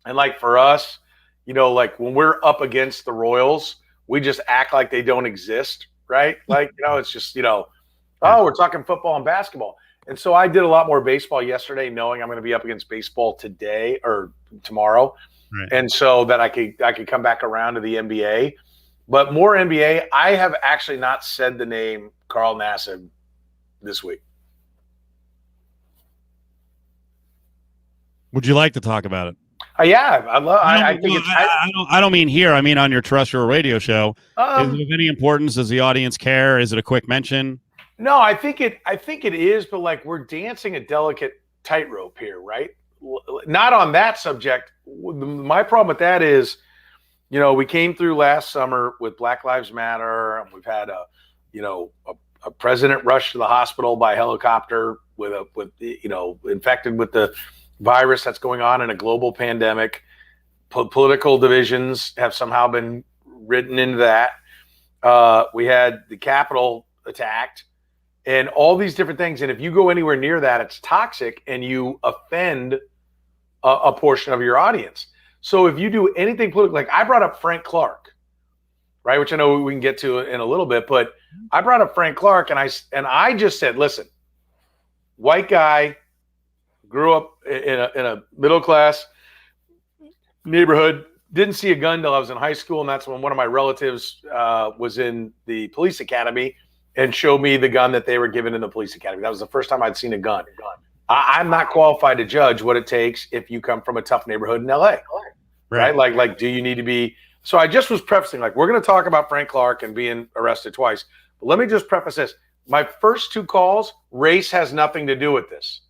And for us, when we're up against the Royals, we just act like they don't exist, right? It's just, we're talking football and basketball. And so I did a lot more baseball yesterday, knowing I'm going to be up against baseball today or tomorrow. Right. And so that I could come back around to the NBA. But more NBA, I have actually not said the name Carl Nassib this week. Would you like to talk about it? Yeah, I don't mean here. I mean on your terrestrial radio show. Is it of any importance? Does the audience care? Is it a quick mention? No, I think it is. But we're dancing a delicate tightrope here, right? Not on that subject. My problem with that is we came through last summer with Black Lives Matter, and we've had a president rushed to the hospital by helicopter with infected with the virus that's going on in a global pandemic. Political divisions have somehow been written into that. We had the Capitol attacked and all these different things. And if you go anywhere near that, it's toxic and you offend a portion of your audience. So if you do anything political, like I brought up Frank Clark, right, which I know we can get to in a little bit, but I brought up Frank Clark and I just said, listen, white guy, grew up in a middle class neighborhood, didn't see a gun until I was in high school, and that's when one of my relatives was in the police academy and showed me the gun that they were given in the police academy. That was the first time I'd seen a gun. I'm not qualified to judge what it takes if you come from a tough neighborhood in LA, right? Like, do you need to be? So I just was prefacing, like, we're going to talk about Frank Clark and being arrested twice, but let me just preface this. My first two calls, race has nothing to do with this.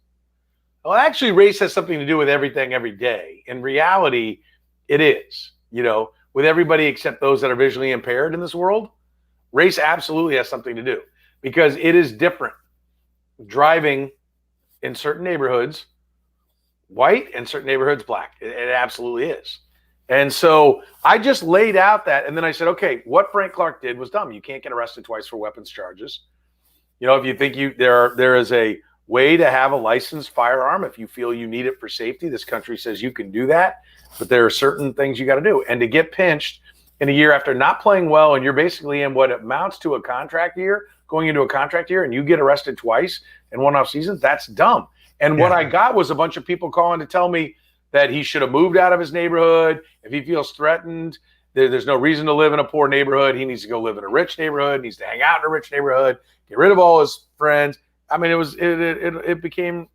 Well, actually, race has something to do with everything every day. In reality, it is, with everybody except those that are visually impaired in this world. Race absolutely has something to do because it is different driving in certain neighborhoods white and certain neighborhoods black. It absolutely is. And so I just laid out that, and then I said, okay, what Frank Clark did was dumb. You can't get arrested twice for weapons charges. If you think there is a way to have a licensed firearm, if you feel you need it for safety, this country says you can do that, but there are certain things you got to do. And to get pinched in a year after not playing well, and you're basically in what amounts to a contract year, going into a contract year, and you get arrested twice in one-off seasons, that's dumb. And what I got was a bunch of people calling to tell me that he should have moved out of his neighborhood. If he feels threatened, there's no reason to live in a poor neighborhood. He needs to go live in a rich neighborhood, needs to hang out in a rich neighborhood, get rid of all his friends. I mean, it became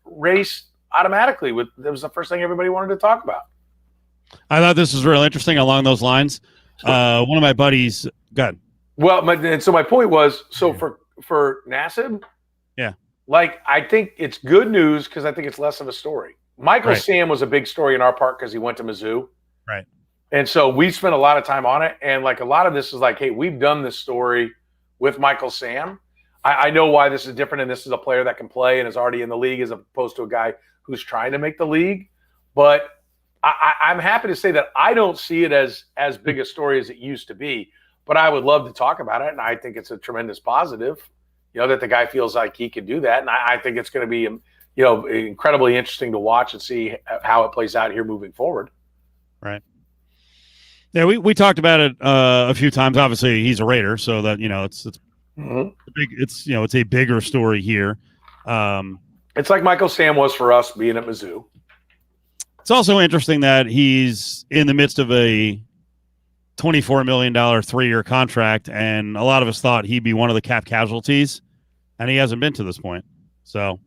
race automatically. That was the first thing everybody wanted to talk about. I thought this was real interesting along those lines. One of my buddies, God. Well, and so my point was, so for Nassib, like, I think it's good news because I think it's less of a story. Michael Sam was a big story in our park because he went to Mizzou. Right. And so we spent a lot of time on it. And like a lot of this is like, hey, we've done this story with Michael Sam. I know why this is different, and this is a player that can play and is already in the league as opposed to a guy who's trying to make the league. But I'm happy to say that I don't see it as big a story as it used to be. But I would love to talk about it, and I think it's a tremendous positive, that the guy feels like he can do that. And I think it's going to be, incredibly interesting to watch and see how it plays out here moving forward. Right. Yeah, we talked about it a few times. Obviously, he's a Raider, so that it's big. It's a bigger story here. It's like Michael Sam was for us being at Mizzou. It's also interesting that he's in the midst of a $24 million 3-year contract, and a lot of us thought he'd be one of the cap casualties, and he hasn't been to this point. So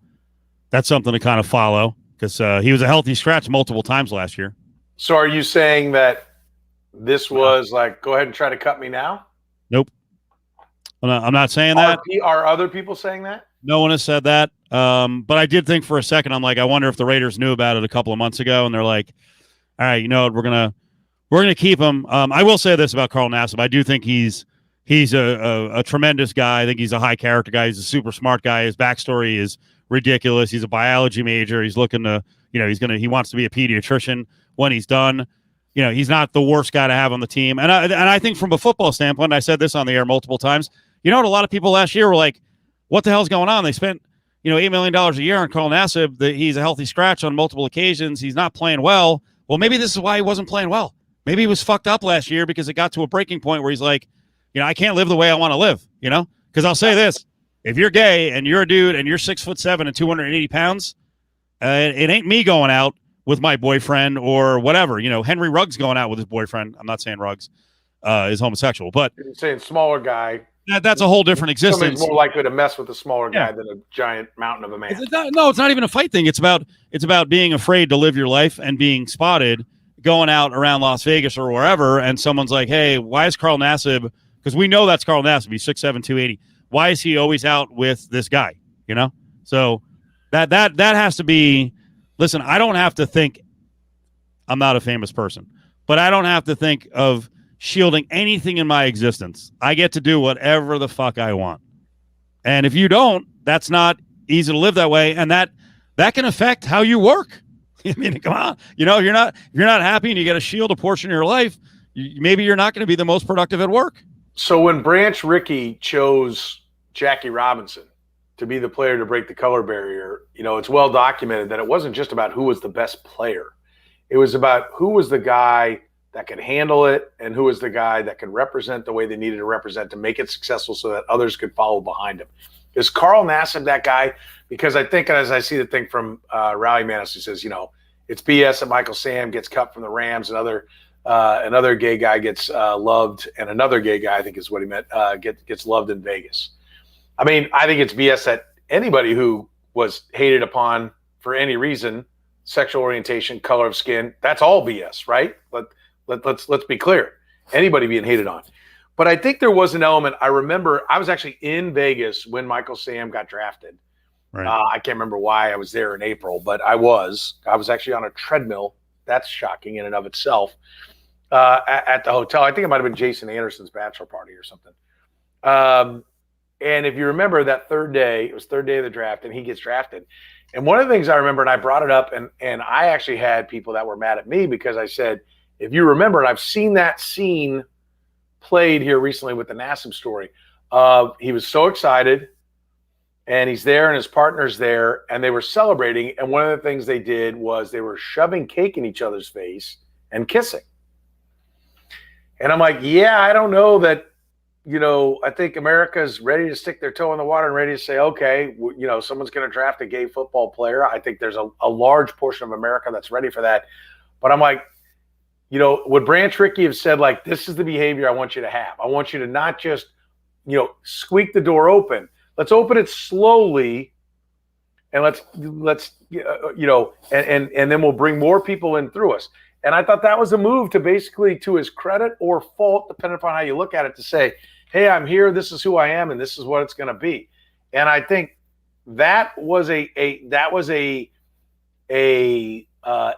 that's something to kind of follow because he was a healthy scratch multiple times last year. So are you saying that this was like, go ahead and try to cut me now? Nope. I'm not saying that. Are other people saying that? No one has said that. But I did think for a second, I'm like, I wonder if the Raiders knew about it a couple of months ago, and they're like, all right, we're gonna keep him. I will say this about Carl Nassib. I do think he's a tremendous guy. I think he's a high character guy. He's a super smart guy. His backstory is ridiculous. He's a biology major. He's looking to, he wants to be a pediatrician when he's done. He's not the worst guy to have on the team. And I think from a football standpoint, I said this on the air multiple times, a lot of people last year were like, what the hell's going on? They spent, $8 million a year on Carl Nassib. He's a healthy scratch on multiple occasions. He's not playing well. Well, maybe this is why he wasn't playing well. Maybe he was fucked up last year because it got to a breaking point where he's like, I can't live the way I want to live, because I'll say this, if you're gay and you're a dude and you're 6'7" and 280 pounds, it ain't me going out with my boyfriend or whatever. Henry Ruggs going out with his boyfriend. I'm not saying Ruggs is homosexual, but you're saying smaller guy. That's a whole different existence. Somebody's more likely to mess with a smaller guy than a giant mountain of a man. It's not even a fight thing. It's about being afraid to live your life and being spotted going out around Las Vegas or wherever, and someone's like, hey, why is Carl Nassib, because we know that's Carl Nassib, he's 6'7", 280. Why is he always out with this guy? So that has to be, listen, I don't have to think I'm not a famous person, but I don't have to think of shielding anything in my existence. I get to do whatever the fuck I want. And if you don't, that's not easy to live that way. And that can affect how you work. I mean, come on, if you're not happy and you got to shield a portion of your life, maybe you're not going to be the most productive at work. So when Branch Rickey chose Jackie Robinson to be the player to break the color barrier, it's well documented that it wasn't just about who was the best player. It was about who was the guy that could handle it and who was the guy that could represent the way they needed to represent to make it successful so that others could follow behind him. Is Carl Nassib that guy? Because I think, as I see the thing from Rally Manis, who says, it's BS that Michael Sam gets cut from the Rams, another gay guy gets loved, and another gay guy, I think is what he meant, gets loved in Vegas. I mean, I think it's BS that anybody who was hated upon for any reason, sexual orientation, color of skin, that's all BS, right? Let's be clear. Anybody being hated on. But I think there was an element. I remember I was actually in Vegas when Michael Sam got drafted. Right. I can't remember why I was there in April, but I was actually on a treadmill. That's shocking in and of itself. At the hotel. I think it might have been Jason Anderson's bachelor party or something. And if you remember that third day, it was third day of the draft, and he gets drafted. And one of the things I remember, and I brought it up, and I actually had people that were mad at me because I said, if you remember, and I've seen that scene played here recently with the Nassib story, he was so excited, and he's there, and his partner's there, and they were celebrating, and one of the things they did was they were shoving cake in each other's face and kissing. And I'm like, yeah, I don't know that, I think America's ready to stick their toe in the water and ready to say, okay, someone's going to draft a gay football player. I think there's a large portion of America that's ready for that. But I'm like, would Branch Rickey have said, like, this is the behavior I want you to have. I want you to not just, squeak the door open. Let's open it slowly, and let's and then we'll bring more people in through us. And I thought that was a move to basically, to his credit or fault, depending upon how you look at it, to say, hey, I'm here, this is who I am, and this is what it's going to be. And I think that was a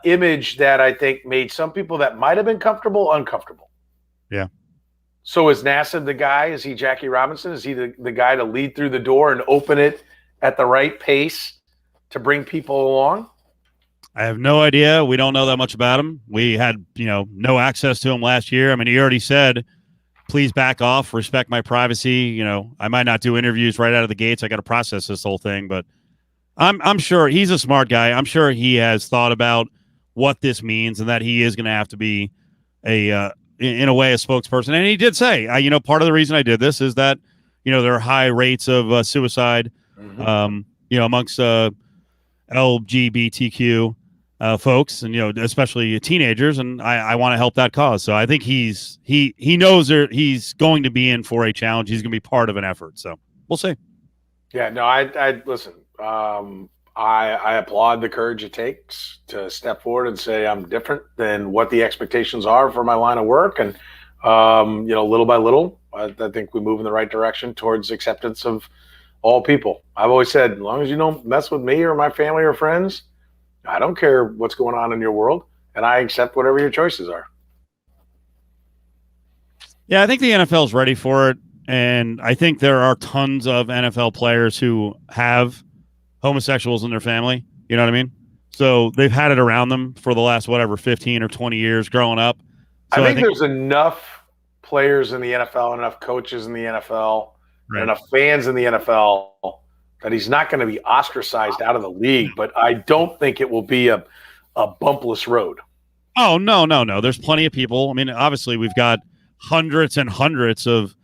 image that I think made some people that might have been comfortable uncomfortable. Yeah. So is Nassib the guy? Is he Jackie Robinson? Is he the guy to lead through the door and open it at the right pace to bring people along? I have no idea. We don't know that much about him. We had, no access to him last year. I mean, he already said, please back off, respect my privacy. I might not do interviews right out of the gates. I got to process this whole thing, but I'm sure he's a smart guy. I'm sure he has thought about what this means and that he is going to have to be in a way, a spokesperson. And he did say, part of the reason I did this is that, there are high rates of suicide, amongst LGBTQ folks, and especially teenagers, and I want to help that cause. So I think he knows he's going to be in for a challenge. He's going to be part of an effort. So we'll see. Yeah, no, I listen. I applaud the courage it takes to step forward and say I'm different than what the expectations are for my line of work, and little by little, I think we move in the right direction towards acceptance of all people. I've always said, as long as you don't mess with me or my family or friends, I don't care what's going on in your world, and I accept whatever your choices are. Yeah, I think the NFL is ready for it, and I think there are tons of NFL players who have homosexuals in their family. You know what I mean? So they've had it around them for the last, 15 or 20 years growing up. So I think there's enough players in the NFL, enough coaches in the NFL, right, enough fans in the NFL that he's not going to be ostracized out of the league, but I don't think it will be a bumpless road. Oh, no. There's plenty of people. I mean, obviously we've got hundreds and hundreds of,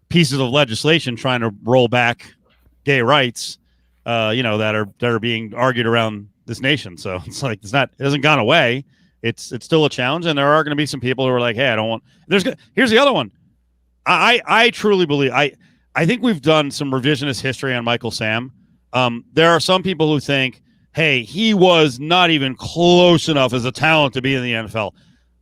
pieces of legislation trying to roll back gay rights, that are being argued around this nation. So it's like, it hasn't gone away. It's still a challenge. And there are going to be some people who are like, hey, I don't want, here's the other one. I truly believe, I think we've done some revisionist history on Michael Sam. There are some people who think, hey, he was not even close enough as a talent to be in the NFL.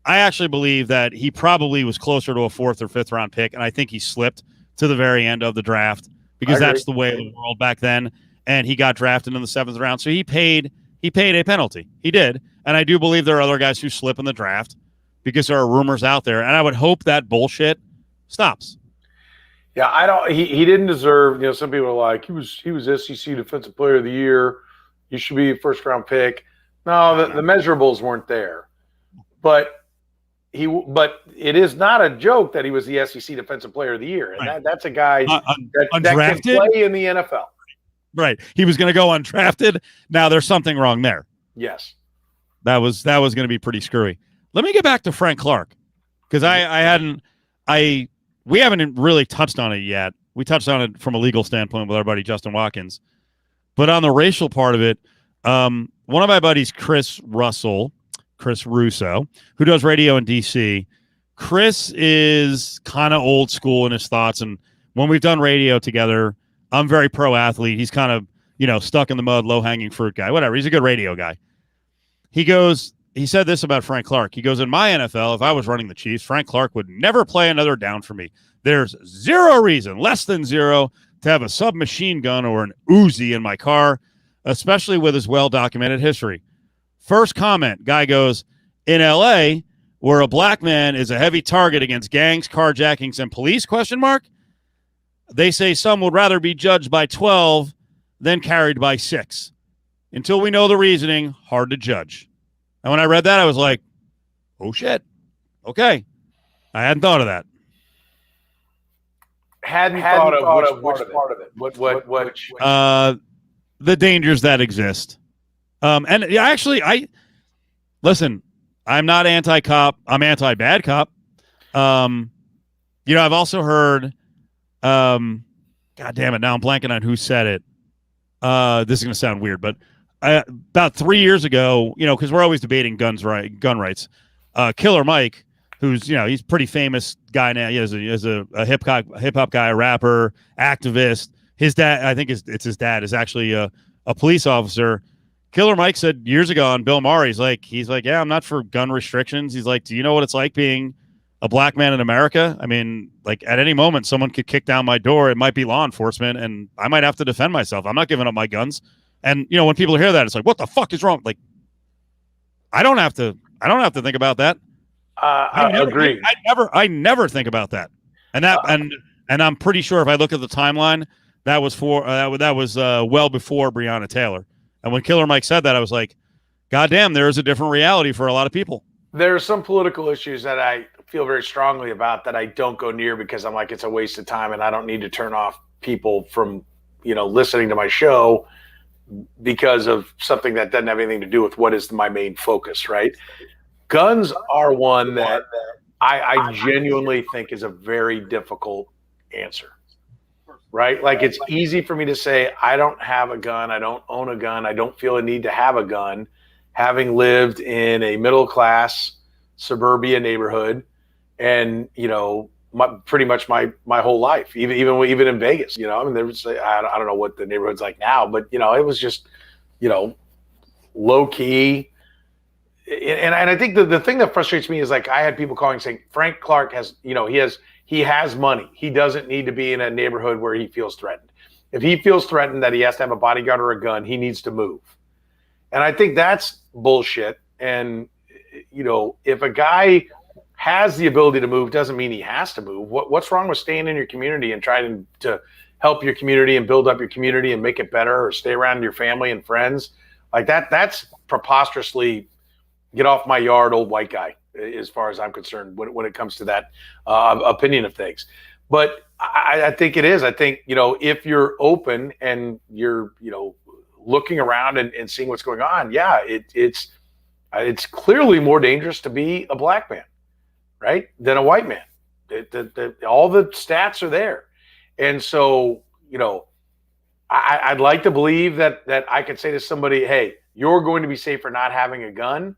I actually believe that he probably was closer to a 4th or 5th round pick, and I think he slipped to the very end of the draft because that's the way of the world back then, and he got drafted in the 7th round. So he paid He paid a penalty. He did. And I do believe there are other guys who slip in the draft because there are rumors out there. And I would hope that bullshit stops. Yeah, I don't. He didn't deserve. Some people are like he was SEC Defensive Player of the Year. You should be a first round pick. No, the measurables weren't there. But it is not a joke that he was the SEC Defensive Player of the Year, and right. that's a guy that can play in the NFL. Right, he was going to go undrafted. Now there's something wrong there. Yes, that was going to be pretty screwy. Let me get back to Frank Clark because we haven't really touched on it yet. We touched on it from a legal standpoint with our buddy Justin Watkins, but on the racial part of it, one of my buddies, Chris Russo, who does radio in DC. Chris is kind of old school in his thoughts, and when we've done radio together, I'm very pro athlete. He's kind of stuck in the mud, low hanging fruit guy, whatever. He's a good radio guy. He said this about Frank Clark. He goes, in my NFL, if I was running the Chiefs, Frank Clark would never play another down for me. There's zero reason, less than zero, to have a submachine gun or an Uzi in my car, especially with his well-documented history. First comment, guy goes, in L.A., where a black man is a heavy target against gangs, carjackings, and police, ? They say some would rather be judged by 12 than carried by 6. Until we know the reasoning, hard to judge. And when I read that, I was like, oh, shit. Okay. I hadn't thought of that. Hadn't thought of which part of it. What? The dangers that exist. And I listen, I'm not anti-cop. I'm anti-bad cop. I've also heard, God damn it, now I'm blanking on who said it. This is going to sound weird, but about 3 years ago, because we're always debating gun rights. Killer Mike, who's he's a pretty famous guy now. He is a hip hop guy, a rapper, activist. His dad, I think it's his dad, is actually a police officer. Killer Mike said years ago on Bill Maher, he's like, yeah, I'm not for gun restrictions. He's like, do you know what it's like being a black man in America? I mean, like at any moment, someone could kick down my door. It might be law enforcement, and I might have to defend myself. I'm not giving up my guns. And when people hear that, it's like, what the fuck is wrong? Like, I don't have to think about that. I agree. I never think about that. And that and I'm pretty sure if I look at the timeline, that was well before Breonna Taylor. And when Killer Mike said that, I was like, God damn, there is a different reality for a lot of people. There are some political issues that I feel very strongly about that I don't go near because I'm like, it's a waste of time and I don't need to turn off people from, listening to my show because of something that doesn't have anything to do with what is my main focus, right? Guns are one that I genuinely think is a very difficult answer. Right? Like it's easy for me to say, I don't have a gun. I don't own a gun. I don't feel a need to have a gun. Having lived in a middle-class suburbia neighborhood and, pretty much my whole life, even in Vegas, I mean, there was, I don't know what the neighborhood's like now, but, it was just, low key. And I think the thing that frustrates me is like, I had people calling saying Frank Clark has, he has money. He doesn't need to be in a neighborhood where he feels threatened. If he feels threatened that he has to have a bodyguard or a gun, he needs to move. And I think that's bullshit. And, if a guy has the ability to move, doesn't mean he has to move. What's wrong with staying in your community and trying to help your community and build up your community and make it better, or stay around your family and friends? Like that's preposterously get off my yard, old white guy, as far as I'm concerned, when it comes to that opinion of things. But I think it is. I think, if you're open and you're, looking around and seeing what's going on, yeah, it's clearly more dangerous to be a black man, right, than a white man. All the stats are there. And so, I'd like to believe that I could say to somebody, hey, you're going to be safer not having a gun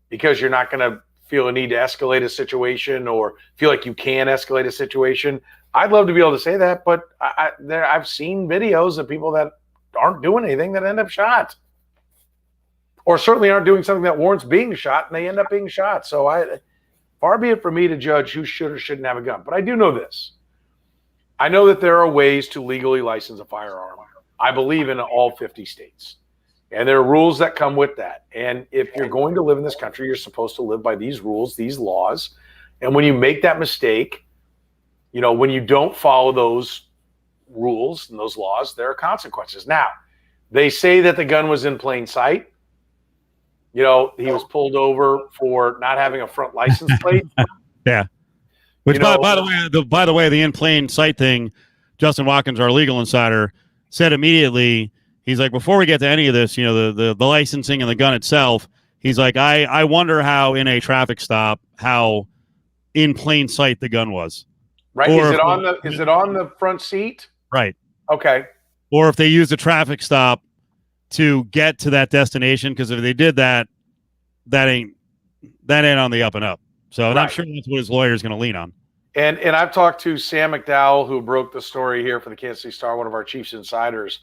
because you're not going to feel a need to escalate a situation or feel like you can escalate a situation. I'd love to be able to say that, but I've seen videos of people that aren't doing anything that end up shot, or certainly aren't doing something that warrants being shot, and they end up being shot. So far be it for me to judge who should or shouldn't have a gun. But I do know this. I know that there are ways to legally license a firearm. I believe in all 50 states. And there are rules that come with that. And if you're going to live in this country, you're supposed to live by these rules, these laws. And when you make that mistake, when you don't follow those rules and those laws, there are consequences. Now, they say that the gun was in plain sight. He was pulled over for not having a front license plate. Yeah. Which, by the way, the in plain sight thing, Justin Watkins, our legal insider, said immediately. He's like, before we get to any of this, the licensing and the gun itself, he's like, I wonder how in a traffic stop, how in plain sight the gun was. Right? Is it on the front seat? Right. Okay. Or if they used a traffic stop to get to that destination, because if they did that, that ain't on the up and up. So and I'm sure that's what his lawyer is going to lean on. And I've talked to Sam McDowell, who broke the story here for the Kansas City Star, one of our Chiefs insiders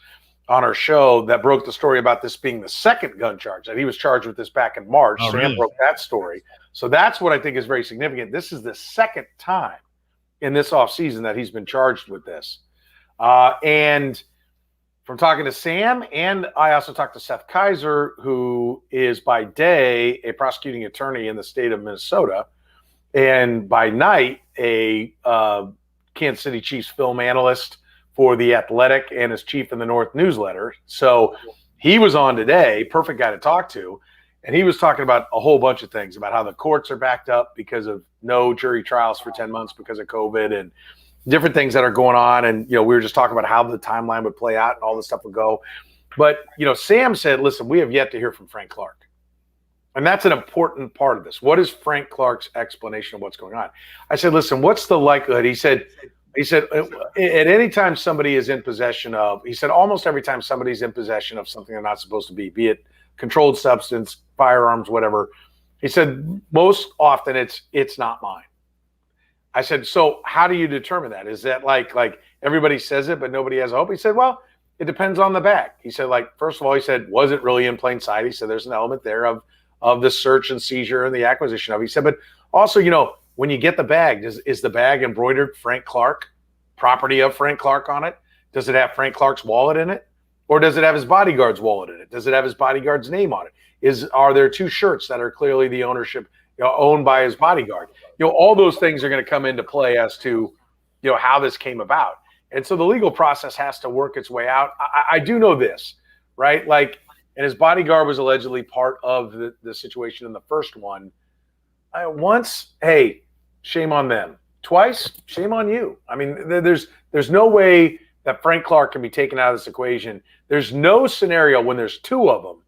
on our show, that broke the story about this being the second gun charge, that he was charged with this back in March. Oh, Sam really? broke that story. So that's what I think is very significant. This is the second time in this offseason that he's been charged with this. And from talking to Sam, and I also talked to Seth Kaiser, who is by day a prosecuting attorney in the state of Minnesota, and by night a Kansas City Chiefs film analyst for The Athletic and his Chief in the North newsletter. So he was on today, perfect guy to talk to, and he was talking about a whole bunch of things, about how the courts are backed up because of no jury trials for 10 months because of COVID, and different things that are going on. And, we were just talking about how the timeline would play out and all this stuff would go. But, Sam said, listen, we have yet to hear from Frank Clark. And that's an important part of this. What is Frank Clark's explanation of what's going on? I said, listen, what's the likelihood? He said, at any time somebody is in possession of, he said, almost every time somebody's in possession of something they're not supposed to be it controlled substance, firearms, whatever. He said, most often it's not mine. I said, so how do you determine that? Is that like everybody says it, but nobody has hope? He said, well, it depends on the bag. He said, first of all, he said, was it really in plain sight? He said, there's an element there of the search and seizure and the acquisition of it. He said, but also, when you get the bag, is the bag embroidered Frank Clark, property of Frank Clark on it? Does it have Frank Clark's wallet in it? Or does it have his bodyguard's wallet in it? Does it have his bodyguard's name on it? Are there two shirts that are clearly the ownership, owned by his bodyguard? All those things are going to come into play as to, how this came about. And so the legal process has to work its way out. I do know this, right? And his bodyguard was allegedly part of the situation in the first one. Once, hey, shame on them. Twice, shame on you. I mean, there's no way that Frank Clark can be taken out of this equation. There's no scenario when there's two of them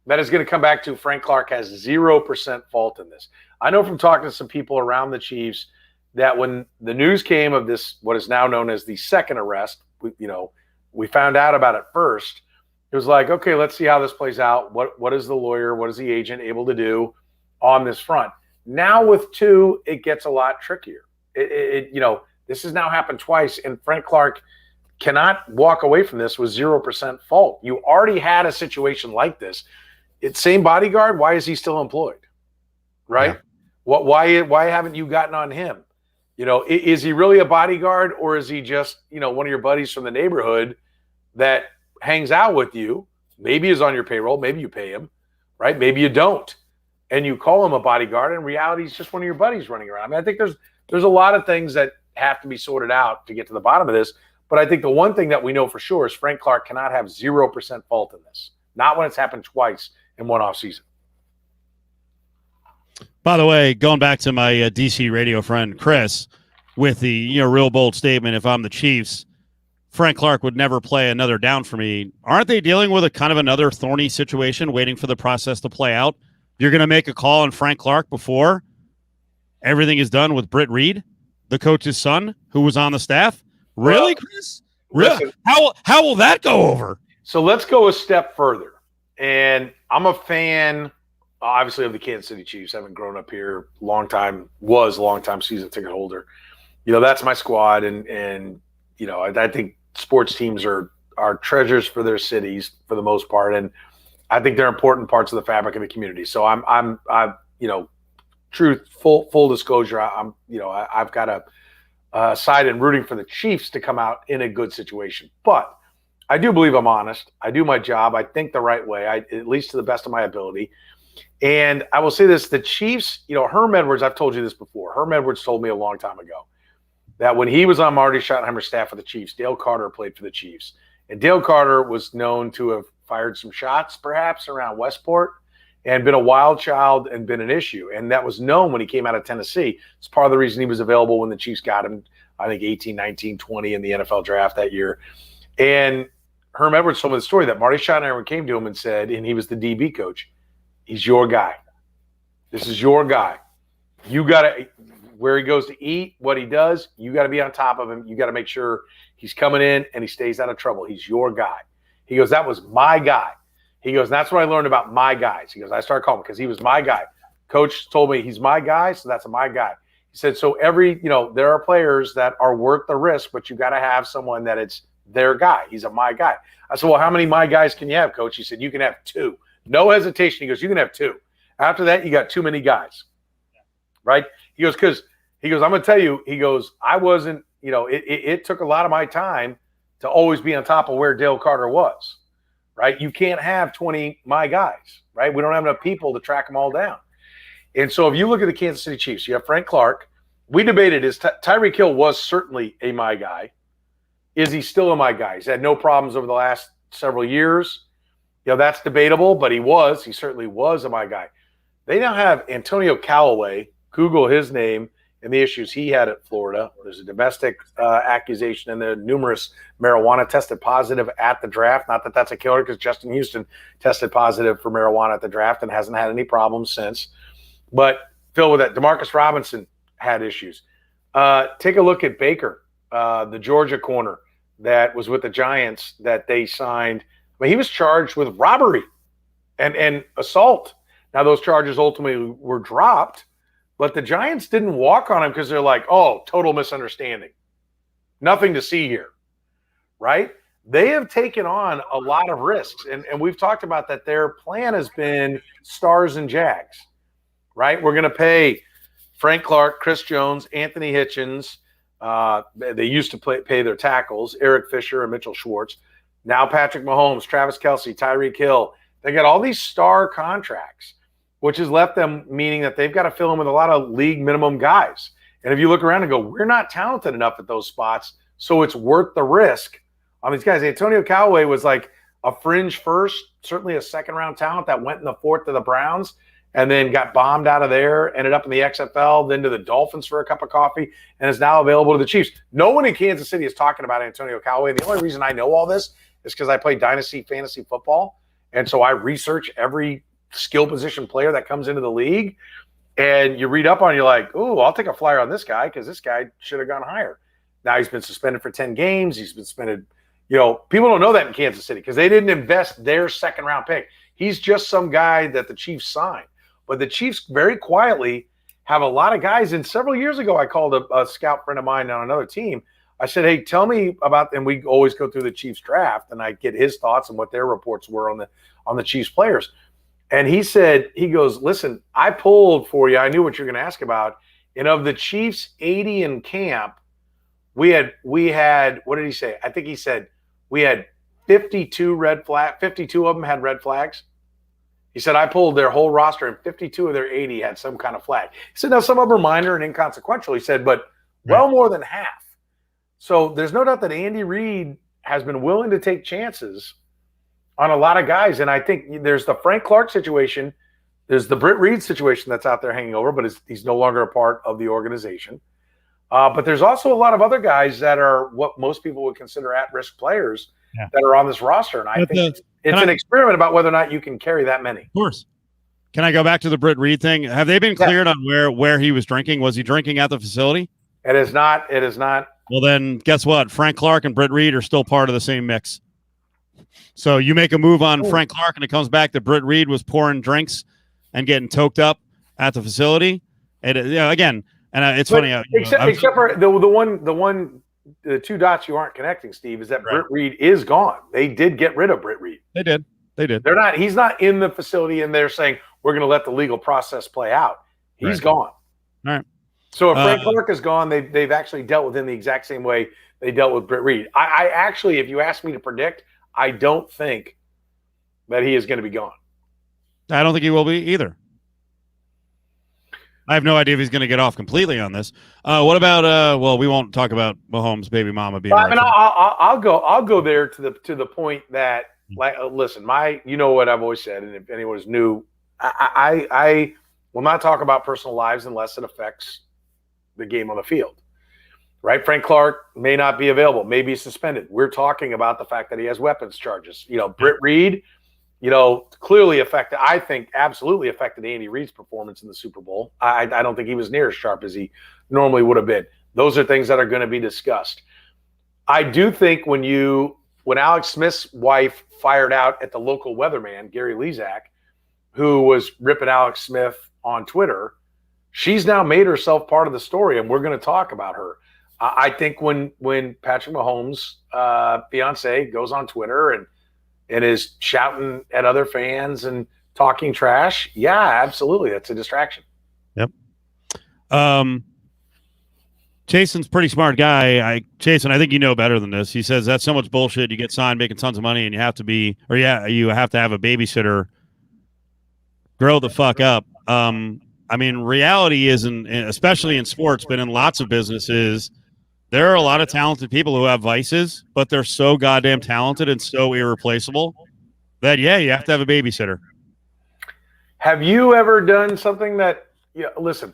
that is going to come back to Frank Clark has 0% fault in this. I know from talking to some people around the Chiefs that when the news came of this, what is now known as the second arrest, we found out about it first. It was like, okay, let's see how this plays out. What is the lawyer, what is the agent able to do on this front? Now with two, it gets a lot trickier. This has now happened twice, and Frank Clark cannot walk away from this with 0% fault. You already had a situation like this. It's same bodyguard. Why is he still employed? Right? Yeah. Why haven't you gotten on him? Is he really a bodyguard, or is he just, one of your buddies from the neighborhood that hangs out with you, maybe is on your payroll, maybe you pay him, right? Maybe you don't. And you call him a bodyguard. In reality, he's just one of your buddies running around. I mean, I think there's a lot of things that have to be sorted out to get to the bottom of this. But I think the one thing that we know for sure is Frank Clark cannot have 0% fault in this. Not when it's happened twice in one offseason. By the way, going back to my DC radio friend Chris with the real bold statement, if I'm the Chiefs, Frank Clark would never play another down for me. Aren't they dealing with a kind of another thorny situation, waiting for the process to play out? You're going to make a call on Frank Clark before everything is done with Britt Reed, the coach's son, who was on the staff? Really, Chris? Really? Listen, how will that go over? So let's go a step further. And I'm a fan, obviously, of the Kansas City Chiefs. Having grown up here, was a long time season ticket holder. That's my squad, and I think sports teams are treasures for their cities for the most part, and I think they're important parts of the fabric of the community. So I'm full disclosure, I've got a side in rooting for the Chiefs to come out in a good situation. But I do believe I'm honest. I do my job. I think the right way, at least to the best of my ability. And I will say this, the Chiefs, Herm Edwards, I've told you this before. Herm Edwards told me a long time ago that when he was on Marty Schottenheimer's staff for the Chiefs, Dale Carter played for the Chiefs. And Dale Carter was known to have fired some shots, perhaps, around Westport and been a wild child and been an issue. And that was known when he came out of Tennessee. It's part of the reason he was available when the Chiefs got him, I think, 18, 19, 20 in the NFL draft that year. And Herm Edwards told me the story that Marty Schottenheimer came to him and said, and he was the DB coach, he's your guy. This is your guy. You got to, where he goes to eat, what he does, you got to be on top of him. You got to make sure he's coming in and he stays out of trouble. He's your guy. He goes, that was my guy. He goes, that's what I learned about my guys. He goes, I started calling him because he was my guy. Coach told me he's my guy, so that's my guy. He said, so there are players that are worth the risk, but you got to have someone that it's their guy. He's my guy. I said, well, how many my guys can you have, Coach? He said, you can have 2. No hesitation. He goes, you can have 2. After that, you got too many guys. Right? He goes, I'm going to tell you, he goes, I wasn't, it took a lot of my time to always be on top of where Dale Carter was. Right? You can't have 20 my guys, right? We don't have enough people to track them all down. And so if you look at the Kansas City Chiefs, you have Frank Clark. We debated, Tyreek Hill was certainly a my guy. Is he still a my guy? He's had no problems over the last several years. That's debatable, but he certainly was a my guy. They now have Antonio Callaway. Google his name and the issues he had at Florida. There's a domestic accusation and there are numerous marijuana tested positive at the draft. Not that that's a killer because Justin Houston tested positive for marijuana at the draft and hasn't had any problems since. But Phil, with that, Demarcus Robinson had issues. Take a look at Baker, the Georgia corner that was with the Giants that they signed. I mean, he was charged with robbery and assault. Now, those charges ultimately were dropped. But the Giants didn't walk on him because they're like, oh, total misunderstanding. Nothing to see here, right? They have taken on a lot of risks. And we've talked about that their plan has been stars and Jags, right? We're going to pay Frank Clark, Chris Jones, Anthony Hitchens. They used to pay their tackles, Eric Fisher and Mitchell Schwartz. Now Patrick Mahomes, Travis Kelce, Tyreek Hill. They got all these star contracts, which has left them meaning that they've got to fill in with a lot of league minimum guys. And if you look around and go, we're not talented enough at those spots, so it's worth the risk on these guys. Antonio Callaway was like a fringe first, certainly a second-round talent that went in the 4th to the Browns and then got bombed out of there, ended up in the XFL, then to the Dolphins for a cup of coffee, and is now available to the Chiefs. No one in Kansas City is talking about Antonio Callaway. The only reason I know all this is because I play Dynasty Fantasy Football, and so I research every skill position player that comes into the league, and you read up on it, you're like, oh, I'll take a flyer on this guy because this guy should have gone higher. Now he's been suspended for 10 games. He's been suspended. People don't know that in Kansas City because they didn't invest their second-round pick. He's just some guy that the Chiefs signed. But the Chiefs very quietly have a lot of guys. And several years ago, I called a scout friend of mine on another team. I said, hey, tell me about, and we always go through the Chiefs draft, and I get his thoughts and what their reports were on the Chiefs players. And he said, he goes, listen, I pulled for you. I knew what you're going to ask about. And of the Chiefs 80 in camp, we had, what did he say? I think he said we had 52 red flags. 52 of them had red flags. He said, I pulled their whole roster and 52 of their 80 had some kind of flag. He said, now some of them are minor and inconsequential. He said, but well more than half. So there's no doubt that Andy Reid has been willing to take chances on a lot of guys. And I think there's the Frank Clark situation. There's the Britt Reid situation that's out there hanging over, but he's no longer a part of the organization. But there's also a lot of other guys that are what most people would consider at-risk players that are on this roster. And I think it's an experiment about whether or not you can carry that many. Of course. Can I go back to the Britt Reid thing? Have they been cleared on where he was drinking? Was he drinking at the facility? It is not. It is not. Well, then guess what? Frank Clark and Britt Reid are still part of the same mix. So you make a move on Frank Clark, and it comes back that Britt Reid was pouring drinks and getting toked up at the facility. And again, and it's funny. Except for the 2 dots you aren't connecting, Steve, is that Britt Reid is gone. They did get rid of Britt Reid. They did. They're not. He's not in the facility, and they're saying we're going to let the legal process play out. He's gone. All right. So if Frank Clark is gone, they've actually dealt with him the exact same way they dealt with Britt Reid. I actually, if you ask me to predict, I don't think that he is going to be gone. I don't think he will be either. I have no idea if he's going to get off completely on this. What about? Well, we won't talk about Mahomes' baby mama being. I mean, I'll go there to the point that, like, listen, you know what I've always said, and if anyone's new, I will not talk about personal lives unless it affects the game on the field. Right? Frank Clark may not be available, may be suspended. We're talking about the fact that he has weapons charges. Britt Reed, clearly affected, I think absolutely affected Andy Reid's performance in the Super Bowl. I don't think he was near as sharp as he normally would have been. Those are things that are going to be discussed. I do think when Alex Smith's wife fired out at the local weatherman, Gary Lezak, who was ripping Alex Smith on Twitter, she's now made herself part of the story, and we're going to talk about her. I think when Patrick Mahomes' fiance goes on Twitter and is shouting at other fans and talking trash, yeah, absolutely, that's a distraction. Yep. Jason's a pretty smart guy. Jason, I think you know better than this. He says that's so much bullshit. You get signed making tons of money, and you have to have a babysitter. Grow the fuck up. I mean, reality isn't, especially in sports, but in lots of businesses, there are a lot of talented people who have vices, but they're so goddamn talented and so irreplaceable that, yeah, you have to have a babysitter. Have you ever done something that, listen,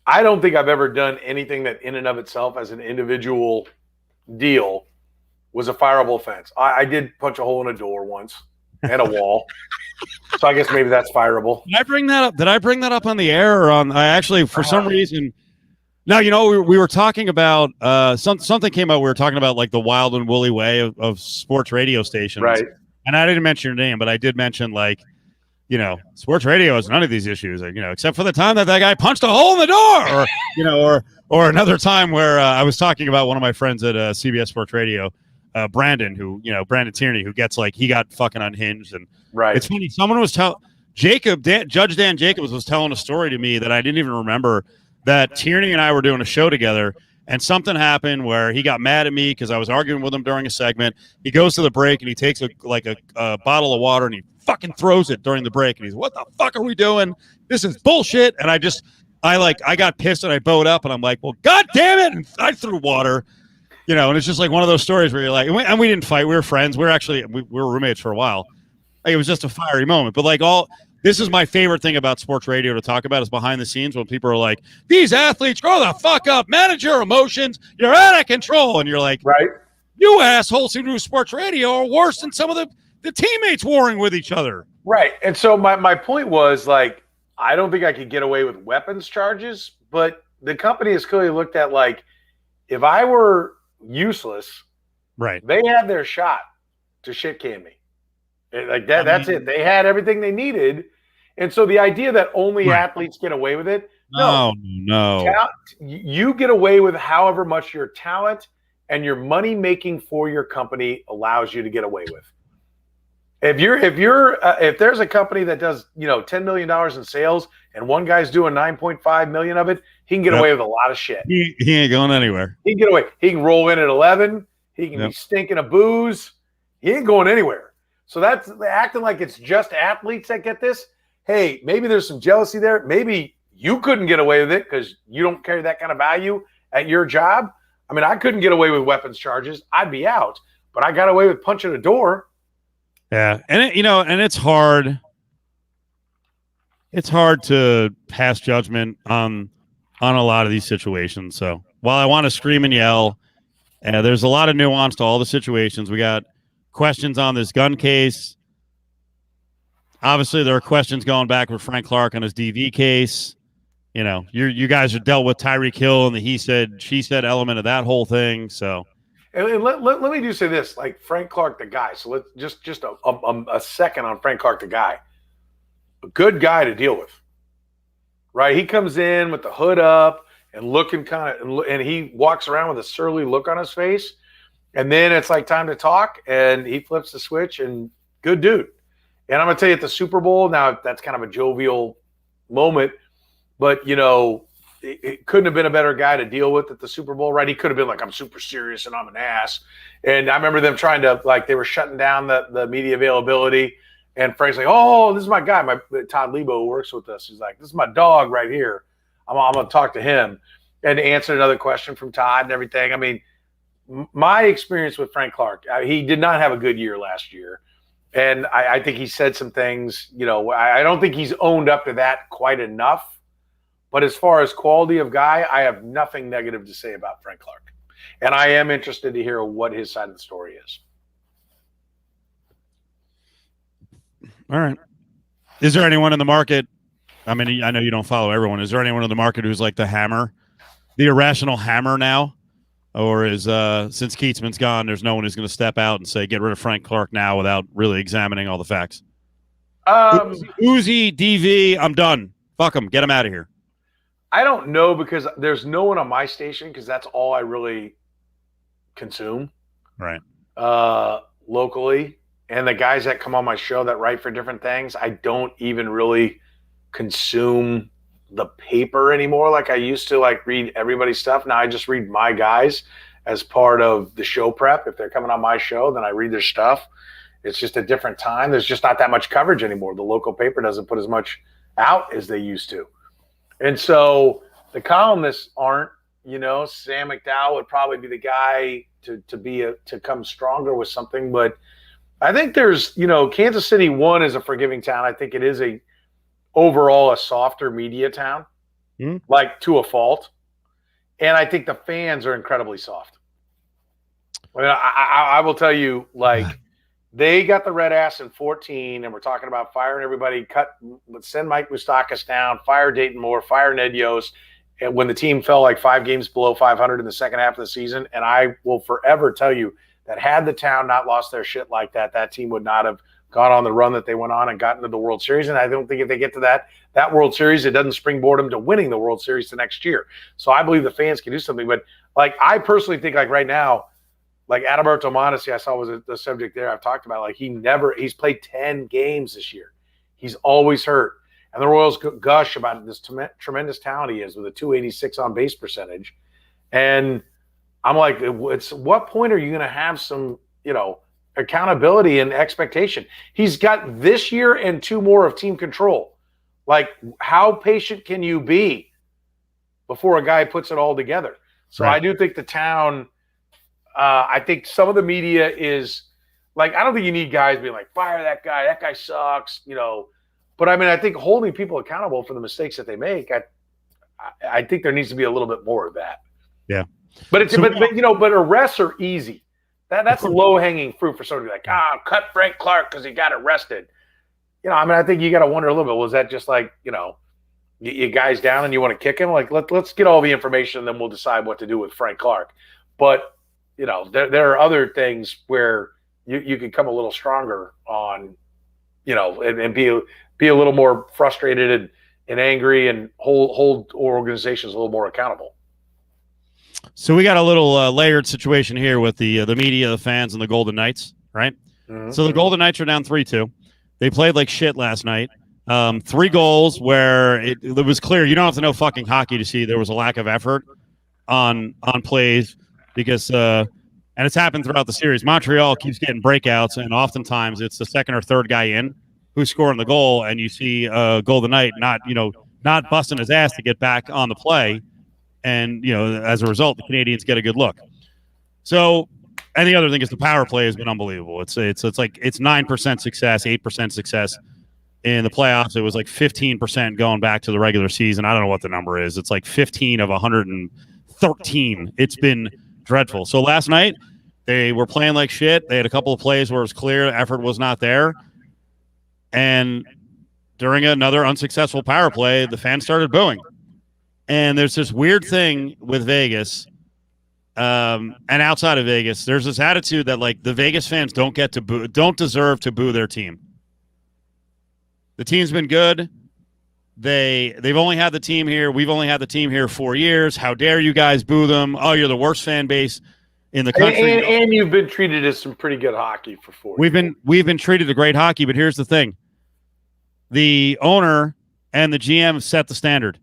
I don't think I've ever done anything that in and of itself as an individual deal was a fireable offense. I did punch a hole in a door once and a wall. So I guess maybe that's fireable. Did I bring that up? Did I bring that up on the air or on? I actually, for some reason, no. We were talking about something came out. We were talking about like the wild and woolly way of sports radio stations, right? And I didn't mention your name, but I did mention sports radio has none of these issues, except for the time that guy punched a hole in the door, or another time where I was talking about one of my friends at CBS Sports Radio, Brandon Tierney, who gets he got fucking unhinged. And right. It's funny. Someone was Judge Dan Jacobs was telling a story to me that I didn't even remember, that Tierney and I were doing a show together and something happened where he got mad at me because I was arguing with him during a segment. He goes to the break and he takes a bottle of water and he fucking throws it during the break. And he's, what the fuck are we doing? This is bullshit. And I got pissed and I bowed up and I'm like, well, God damn it. And I threw water. And it's just like one of those stories where you're like, and we didn't fight. We were friends. We were roommates for a while. It was just a fiery moment. But this is my favorite thing about sports radio to talk about is behind the scenes when people are like, these athletes, grow the fuck up, manage your emotions. You're out of control. And you're like, right. You assholes who do sports radio are worse than some of the teammates warring with each other. Right. And so my point was I don't think I could get away with weapons charges, but the company has clearly looked at if I were useless, right? They had their shot to shit can me. That's it. They had everything they needed. And so the idea that only athletes get away with it, no. You get away with however much your talent and your money making for your company allows you to get away with. If there's a company that does $10 million in sales and one guy's doing 9.5 million of it, he can get away with a lot of shit. He ain't going anywhere. He can get away. He can roll in at 11. He can be stinking of booze. He ain't going anywhere. So that's acting like it's just athletes that get this. Hey, maybe there's some jealousy there. Maybe you couldn't get away with it because you don't carry that kind of value at your job. I mean, I couldn't get away with weapons charges. I'd be out. But I got away with punching a door. Yeah, and it's hard. It's hard to pass judgment on a lot of these situations. So while I want to scream and yell, there's a lot of nuance to all the situations. We got questions on this gun case. Obviously, there are questions going back with Frank Clark on his DV case. You guys have dealt with Tyreek Hill and the he said, she said element of that whole thing. So, and let me just say this, Frank Clark, the guy. So let's just a second on Frank Clark, the guy. A good guy to deal with, right? He comes in with the hood up and looking and he walks around with a surly look on his face. And then it's time to talk, and he flips the switch, and good dude. And I'm going to tell you, at the Super Bowl, now that's kind of a jovial moment, but, it couldn't have been a better guy to deal with at the Super Bowl, right? He could have been like, I'm super serious and I'm an ass. And I remember them trying to, like, they were shutting down the media availability. And Frank's like, oh, this is my guy. Todd Lebo, who works with us. He's like, this is my dog right here. I'm going to talk to him. And answer another question from Todd and everything. I mean, my experience with Frank Clark, he did not have a good year last year. And I think he said some things, I don't think he's owned up to that quite enough. But as far as quality of guy, I have nothing negative to say about Frank Clark. And I am interested to hear what his side of the story is. All right. Is there anyone in the market? I mean, I know you don't follow everyone. Is there anyone in the market who's like the hammer, the irrational hammer now? Or is since Keatsman's gone, there's no one who's going to step out and say, get rid of Frank Clark now without really examining all the facts? Uzi, DV, I'm done. Fuck him. Get him out of here. I don't know, because there's no one on my station, because that's all I really consume. Right. Locally. And the guys that come on my show that write for different things, I don't even really consume the paper anymore like I used to, like read everybody's stuff. Now I just read my guys as part of the show prep. If they're coming on my show, then I read their stuff. It's just a different time. There's just not that much coverage anymore. The local paper doesn't put as much out as they used to. And so the columnists aren't, Sam McDowell would probably be the guy to come stronger with something. But I think there's, Kansas City, one, is a forgiving town. I think it is overall a softer media town, like to a fault. And I think the fans are incredibly soft. I will tell you, like, they got the red ass in 2014, and we're talking about firing everybody, send Mike Moustakas down, fire Dayton Moore, fire Ned Yost, and when the team fell like 5 games below 500 in the second half of the season. And I will forever tell you that had the town not lost their shit like that, that team would not have gone on the run that they went on and gotten to the World Series. And I don't think if they get to that World Series, it doesn't springboard them to winning the World Series the next year. So I believe the fans can do something. But, like, I personally think, like, right now, like Adalberto Mondesi, I saw was the subject there I've talked about. Like, he's played 10 games this year. He's always hurt. And the Royals gush about this tremendous talent he is with a 286 on base percentage. And I'm like, what point are you going to have some, accountability and expectation? He's got this year and 2 more of team control. Like, how patient can you be before a guy puts it all together? So right. I do think the town, I think some of the media is like, I don't think you need guys being like, fire that guy sucks, But I mean, I think holding people accountable for the mistakes that they make, I think there needs to be a little bit more of that. Yeah. But but arrests are easy. That's low hanging fruit for somebody like, cut Frank Clark because he got arrested. I think you got to wonder a little bit. Was that just like, you guys down and you want to kick him? Like, let's get all the information and then we'll decide what to do with Frank Clark. But there are other things where you can come a little stronger on, and be a little more frustrated and angry and hold organizations a little more accountable. So we got a little layered situation here with the media, the fans, and the Golden Knights, right? Mm-hmm. So the Golden Knights are down 3-2. They played like shit last night. 3 goals where it was clear. You don't have to know fucking hockey to see there was a lack of effort on plays because and it's happened throughout the series. Montreal keeps getting breakouts, and oftentimes it's the second or third guy in who's scoring the goal, and you see Golden Knight not busting his ass to get back on the play. And, as a result, the Canadians get a good look. So, and the other thing is the power play has been unbelievable. It's like it's 9% success, 8% success in the playoffs. It was like 15% going back to the regular season. I don't know what the number is. It's like 15 of 113. It's been dreadful. So last night they were playing like shit. They had a couple of plays where it was clear effort was not there. And during another unsuccessful power play, the fans started booing. And there's this weird thing with Vegas, and outside of Vegas, there's this attitude that like the Vegas fans don't deserve to boo their team. The team's been good. They've only had the team here. We've only had the team here 4 years. How dare you guys boo them? Oh, you're the worst fan base in the country. And you've been treated as some pretty good hockey for 4 years. We've been treated to great hockey, but here's the thing: the owner and the GM set the standard.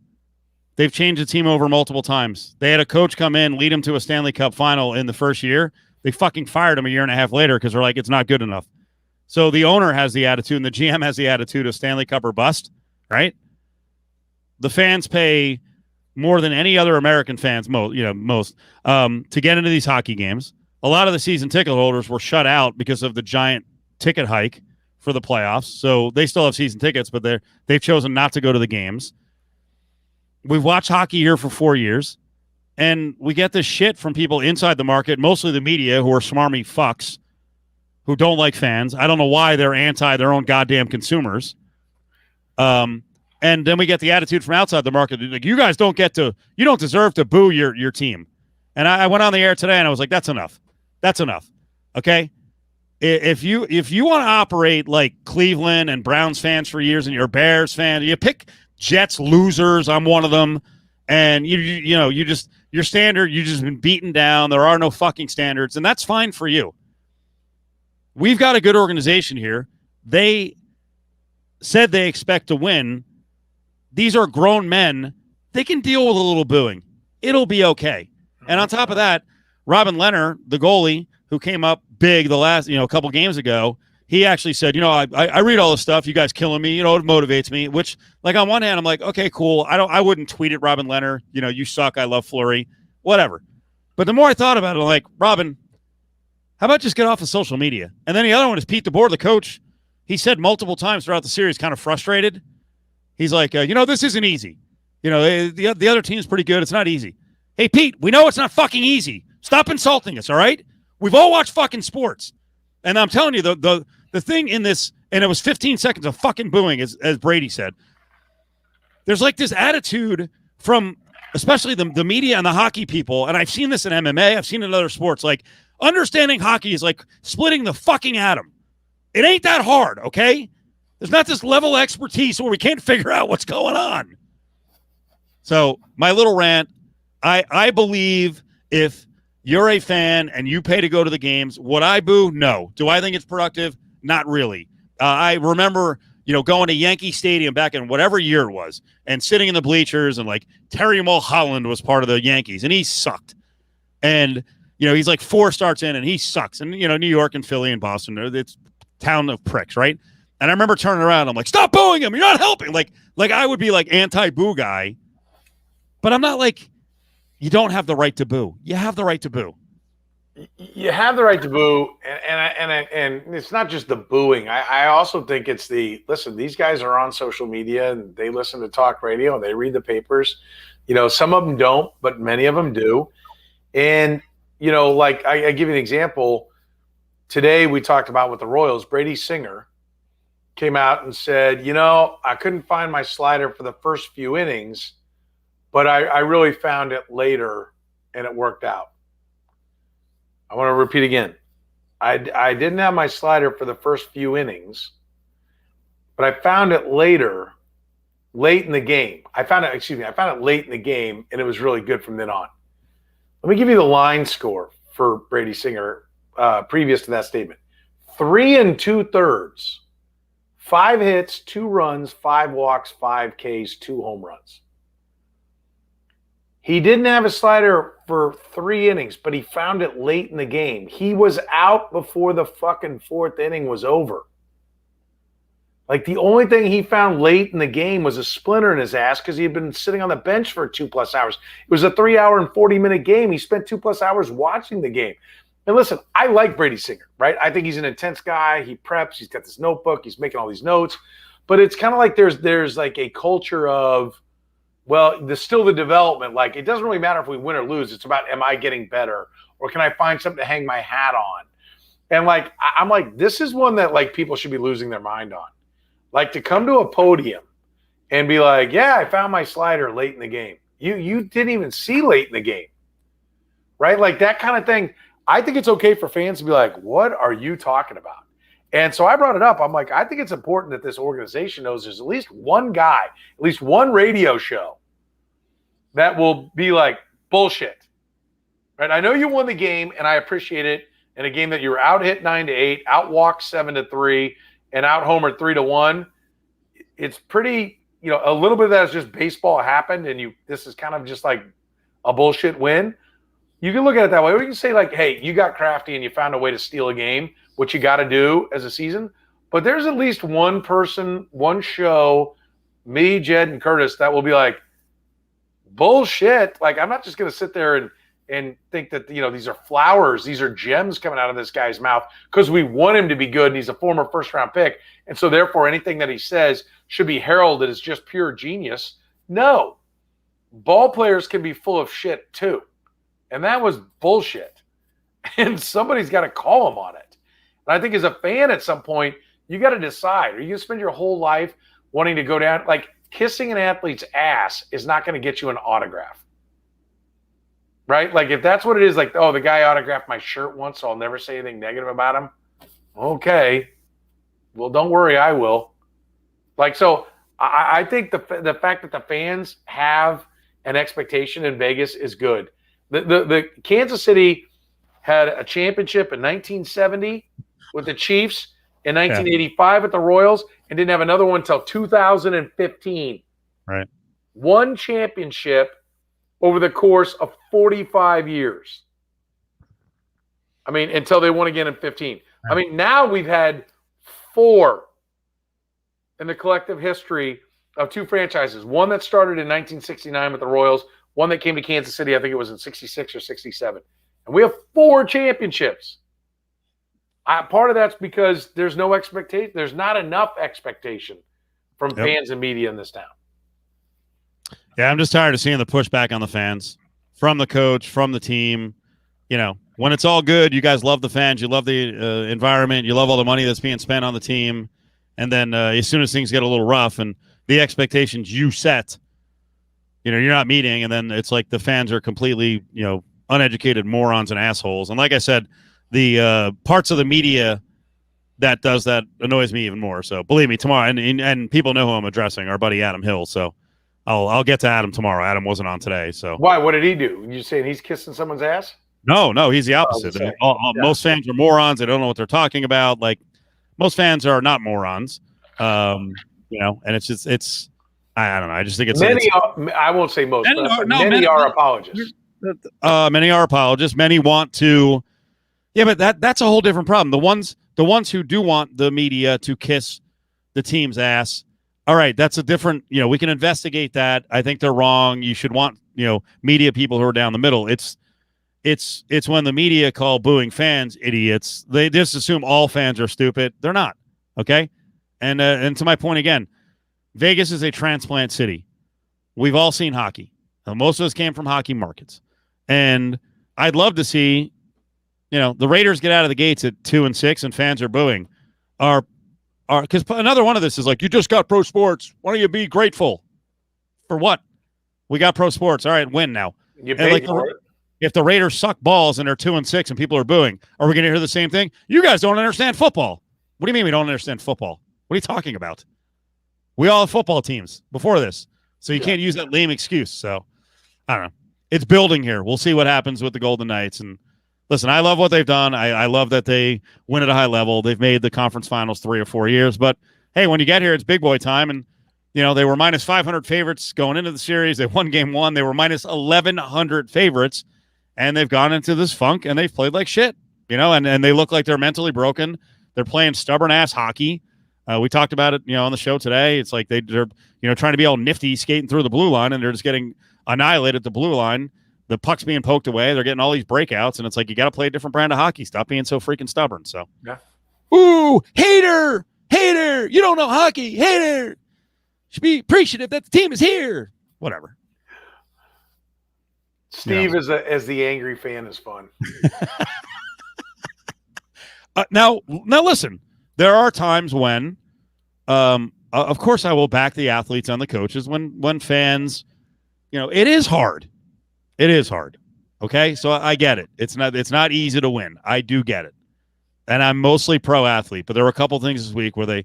They've changed the team over multiple times. They had a coach come in, lead him to a Stanley Cup final in the first year. They fucking fired him a year and a half later because they're like, it's not good enough. So the owner has the attitude and the GM has the attitude of Stanley Cup or bust, right? The fans pay more than any other American fans, most to get into these hockey games. A lot of the season ticket holders were shut out because of the giant ticket hike for the playoffs. So they still have season tickets, but they've chosen not to go to the games. We've watched hockey here for 4 years, and we get this shit from people inside the market, mostly the media, who are smarmy fucks who don't like fans. I don't know why they're anti their own goddamn consumers. And then we get the attitude from outside the market. Like, you guys you don't deserve to boo your team. And I went on the air today and I was like, that's enough. That's enough. Okay. If you want to operate like Cleveland and Browns fans for years and you're a Bears fan, you pick Jets losers. I'm one of them. And your standard, you've just been beaten down. There are no fucking standards. And that's fine for you. We've got a good organization here. They said they expect to win. These are grown men. They can deal with a little booing. It'll be okay. And on top of that, Robin Leonard, the goalie who came up big the last, a couple games ago, he actually said, I read all this stuff. You guys killing me. It motivates me, which, like, on one hand, I'm like, okay, cool. I wouldn't tweet at Robin Leonard. You suck. I love Fleury, whatever. But the more I thought about it, I'm like, Robin, how about just get off of social media? And then the other one is Pete DeBoer, the coach. He said multiple times throughout the series, kind of frustrated. He's like, this isn't easy. The other team's pretty good. It's not easy. Hey, Pete, we know it's not fucking easy. Stop insulting us, all right? We've all watched fucking sports. And I'm telling you, the thing in this, and it was 15 seconds of fucking booing, as Brady said. There's like this attitude from especially the media and the hockey people, and I've seen this in MMA, I've seen it in other sports, like understanding hockey is like splitting the fucking atom. It ain't that hard, okay? There's not this level of expertise where we can't figure out what's going on. So my little rant, I believe if you're a fan and you pay to go to the games, would I boo? No. Do I think it's productive? Not really. I remember, going to Yankee Stadium back in whatever year it was and sitting in the bleachers and like Terry Mulholland was part of the Yankees and he sucked. And, he's like 4 starts in and he sucks. And, New York and Philly and Boston, it's town of pricks, right? And I remember turning around. I'm like, stop booing him. You're not helping. Like I would be like anti-boo guy, but I'm not like, you don't have the right to boo. You have the right to boo. You have the right to boo, and it's not just the booing. I also think it's listen, these guys are on social media and they listen to talk radio and they read the papers. Some of them don't, but many of them do. And, like I give you an example. Today we talked about with the Royals, Brady Singer came out and said, I couldn't find my slider for the first few innings, but I really found it later and it worked out. I want to repeat again. I didn't have my slider for the first few innings, but I found it late in the game. I found it late in the game, and it was really good from then on. Let me give you the line score for Brady Singer previous to that statement. 3 2/3, 5 hits, 2 runs, 5 walks, 5 Ks, 2 home runs. He didn't have a slider for 3 innings, but he found it late in the game. He was out before the fucking 4th inning was over. Like, the only thing he found late in the game was a splinter in his ass because he had been sitting on the bench for 2+ hours. It was a 3-hour and 40-minute game. He spent 2+ hours watching the game. And listen, I like Brady Singer, right? I think he's an intense guy. He preps. He's got this notebook. He's making all these notes. But it's kind of like there's like a culture of, well, there's still the development. Like, it doesn't really matter if we win or lose. It's about, am I getting better? Or can I find something to hang my hat on? And, like, I'm like, this is one that, like, people should be losing their mind on. Like, to come to a podium and be like, yeah, I found my slider late in the game. You didn't even see late in the game, right? Like, that kind of thing. I think it's okay for fans to be like, what are you talking about? And so I brought it up. I'm like, I think it's important that this organization knows there's at least one guy, at least one radio show that will be like, bullshit, right? I know you won the game, and I appreciate it. In a game that you were out hit 9-8, out walked 7-3, and out homered 3-1. It's pretty a little bit of that is just baseball happened, and this is kind of just like a bullshit win. You can look at it that way. Or you can say, like, hey, you got crafty and you found a way to steal a game, which you got to do as a season. But there's at least one person, one show, me, Jed, and Curtis, that will be like, bullshit. Like, I'm not just going to sit there and think that, these are flowers. These are gems coming out of this guy's mouth because we want him to be good and he's a former first-round pick. And so, therefore, anything that he says should be heralded as just pure genius. No. Ball players can be full of shit, too. And that was bullshit. And somebody's got to call him on it. And I think as a fan at some point, you got to decide. Are you going to spend your whole life wanting to go down? Like, kissing an athlete's ass is not going to get you an autograph. Right? Like, if that's what it is, like, oh, the guy autographed my shirt once, so I'll never say anything negative about him. Okay. Well, don't worry, I will. Like, so I think the fact that the fans have an expectation in Vegas is good. The Kansas City had a championship in 1970 with the Chiefs, in 1985 at the Royals, and didn't have another one until 2015. Right. One championship over the course of 45 years. I mean, until they won again in 15. Right. I mean, now we've had 4 in the collective history of 2 franchises. One that started in 1969 with the Royals, one that came to Kansas City, I think it was in 66 or 67. And we have 4 championships. Part of that's because there's no expectation. There's not enough expectation from fans and media in this town. Yeah, I'm just tired of seeing the pushback on the fans from the coach, from the team. When it's all good, you guys love the fans, you love the environment, you love all the money that's being spent on the team. And then as soon as things get a little rough and the expectations you set, you're not meeting, and then it's like the fans are completely, uneducated morons and assholes. And like I said, the parts of the media that does that annoys me even more. So believe me, tomorrow, and people know who I'm addressing, our buddy Adam Hill. So I'll get to Adam tomorrow. Adam wasn't on today. So why? What did he do? You saying he's kissing someone's ass? No, he's the opposite. Most fans are morons. They don't know what they're talking about. Like, most fans are not morons. And it's I don't know. I just think it's I won't say most. Many are apologists. Many are apologists. Many want to. Yeah, but that's a whole different problem. The ones who do want the media to kiss the team's ass. All right, that's a different. We can investigate that. I think they're wrong. You should want media people who are down the middle. It's when the media call booing fans idiots. They just assume all fans are stupid. They're not. Okay, and to my point again, Vegas is a transplant city. We've all seen hockey. Most of us came from hockey markets, and I'd love to see, the Raiders get out of the gates at 2-6, and fans are booing. Because another one of this is like, you just got pro sports. Why don't you be grateful for what? We got pro sports. All right, win now. You paid for it. If the Raiders suck balls and they're 2-6 and people are booing, are we going to hear the same thing? You guys don't understand football. What do you mean we don't understand football? What are you talking about? We all have football teams before this, so you can't use that lame excuse. So I don't know. It's building here. We'll see what happens with the Golden Knights. And listen, I love what they've done. I love that they win at a high level. They've made the conference finals 3 or 4 years. But hey, when you get here, it's big boy time. And they were minus 500 favorites going into the series. They won game 1. They were minus 1,100 favorites. And they've gone into this funk, and they've played like shit, and they look like they're mentally broken. They're playing stubborn-ass hockey. We talked about it, on the show today. It's like they're, trying to be all nifty skating through the blue line, and they're just getting annihilated at the blue line. The puck's being poked away. They're getting all these breakouts, and it's like you got to play a different brand of hockey. Stop being so freaking stubborn. So, ooh, hater, you don't know hockey, hater. Should be appreciative that the team is here. Whatever. Steve as the angry fan is fun. Now listen, there are times when, of course, I will back the athletes and the coaches when fans, it is hard. It is hard. Okay, so I get it. It's not easy to win. I do get it, and I'm mostly pro athlete. But there were a couple things this week where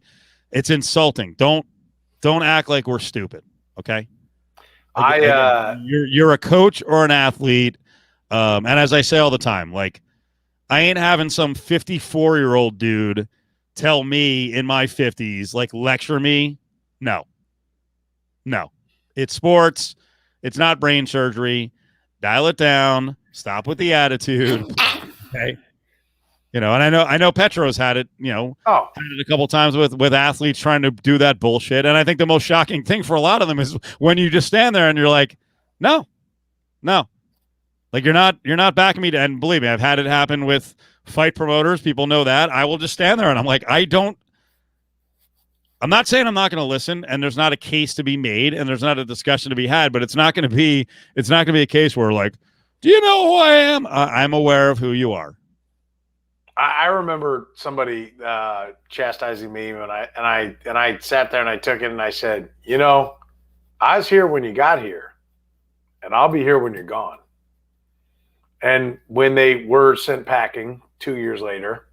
it's insulting. Don't act like we're stupid. Okay. You're a coach or an athlete, and as I say all the time, like, I ain't having some 54-year-old dude tell me in my 50s, like, lecture me. No. No, it's sports. It's not brain surgery. Dial it down. Stop with the attitude. Okay. And I know Petro's had it, had it a couple times with athletes trying to do that bullshit. And I think the most shocking thing for a lot of them is when you just stand there and you're like, no, like you're not backing me. And believe me, I've had it happen with fight promoters. People know that. I will just stand there and I'm like, I'm not saying I'm not going to listen, and there's not a case to be made, and there's not a discussion to be had, but it's not going to be a case where like, do you know who I am? I'm aware of who you are. I remember somebody chastising me and I sat there and I took it and I said, I was here when you got here, and I'll be here when you're gone. And when they were sent packing 2 years later,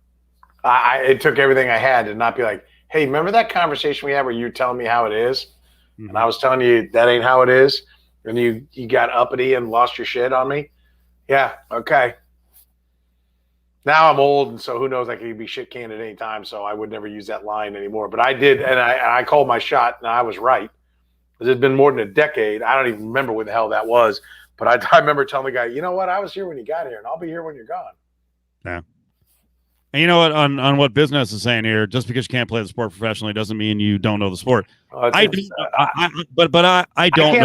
it took everything I had to not be like, hey, remember that conversation we had where you were telling me how it is? Mm-hmm. And I was telling you that ain't how it is, and you got uppity and lost your shit on me? Yeah, okay. Now I'm old, and so who knows, I could be shit canned at any time, so I would never use that line anymore. But I did, and I called my shot, and I was right. It's been more than a decade. I don't even remember what the hell that was. But I remember telling the guy, you know what, I was here when you got here, and I'll be here when you're gone. Yeah. And you know what, on what business is saying here, just because you can't play the sport professionally doesn't mean you don't know the sport. I can't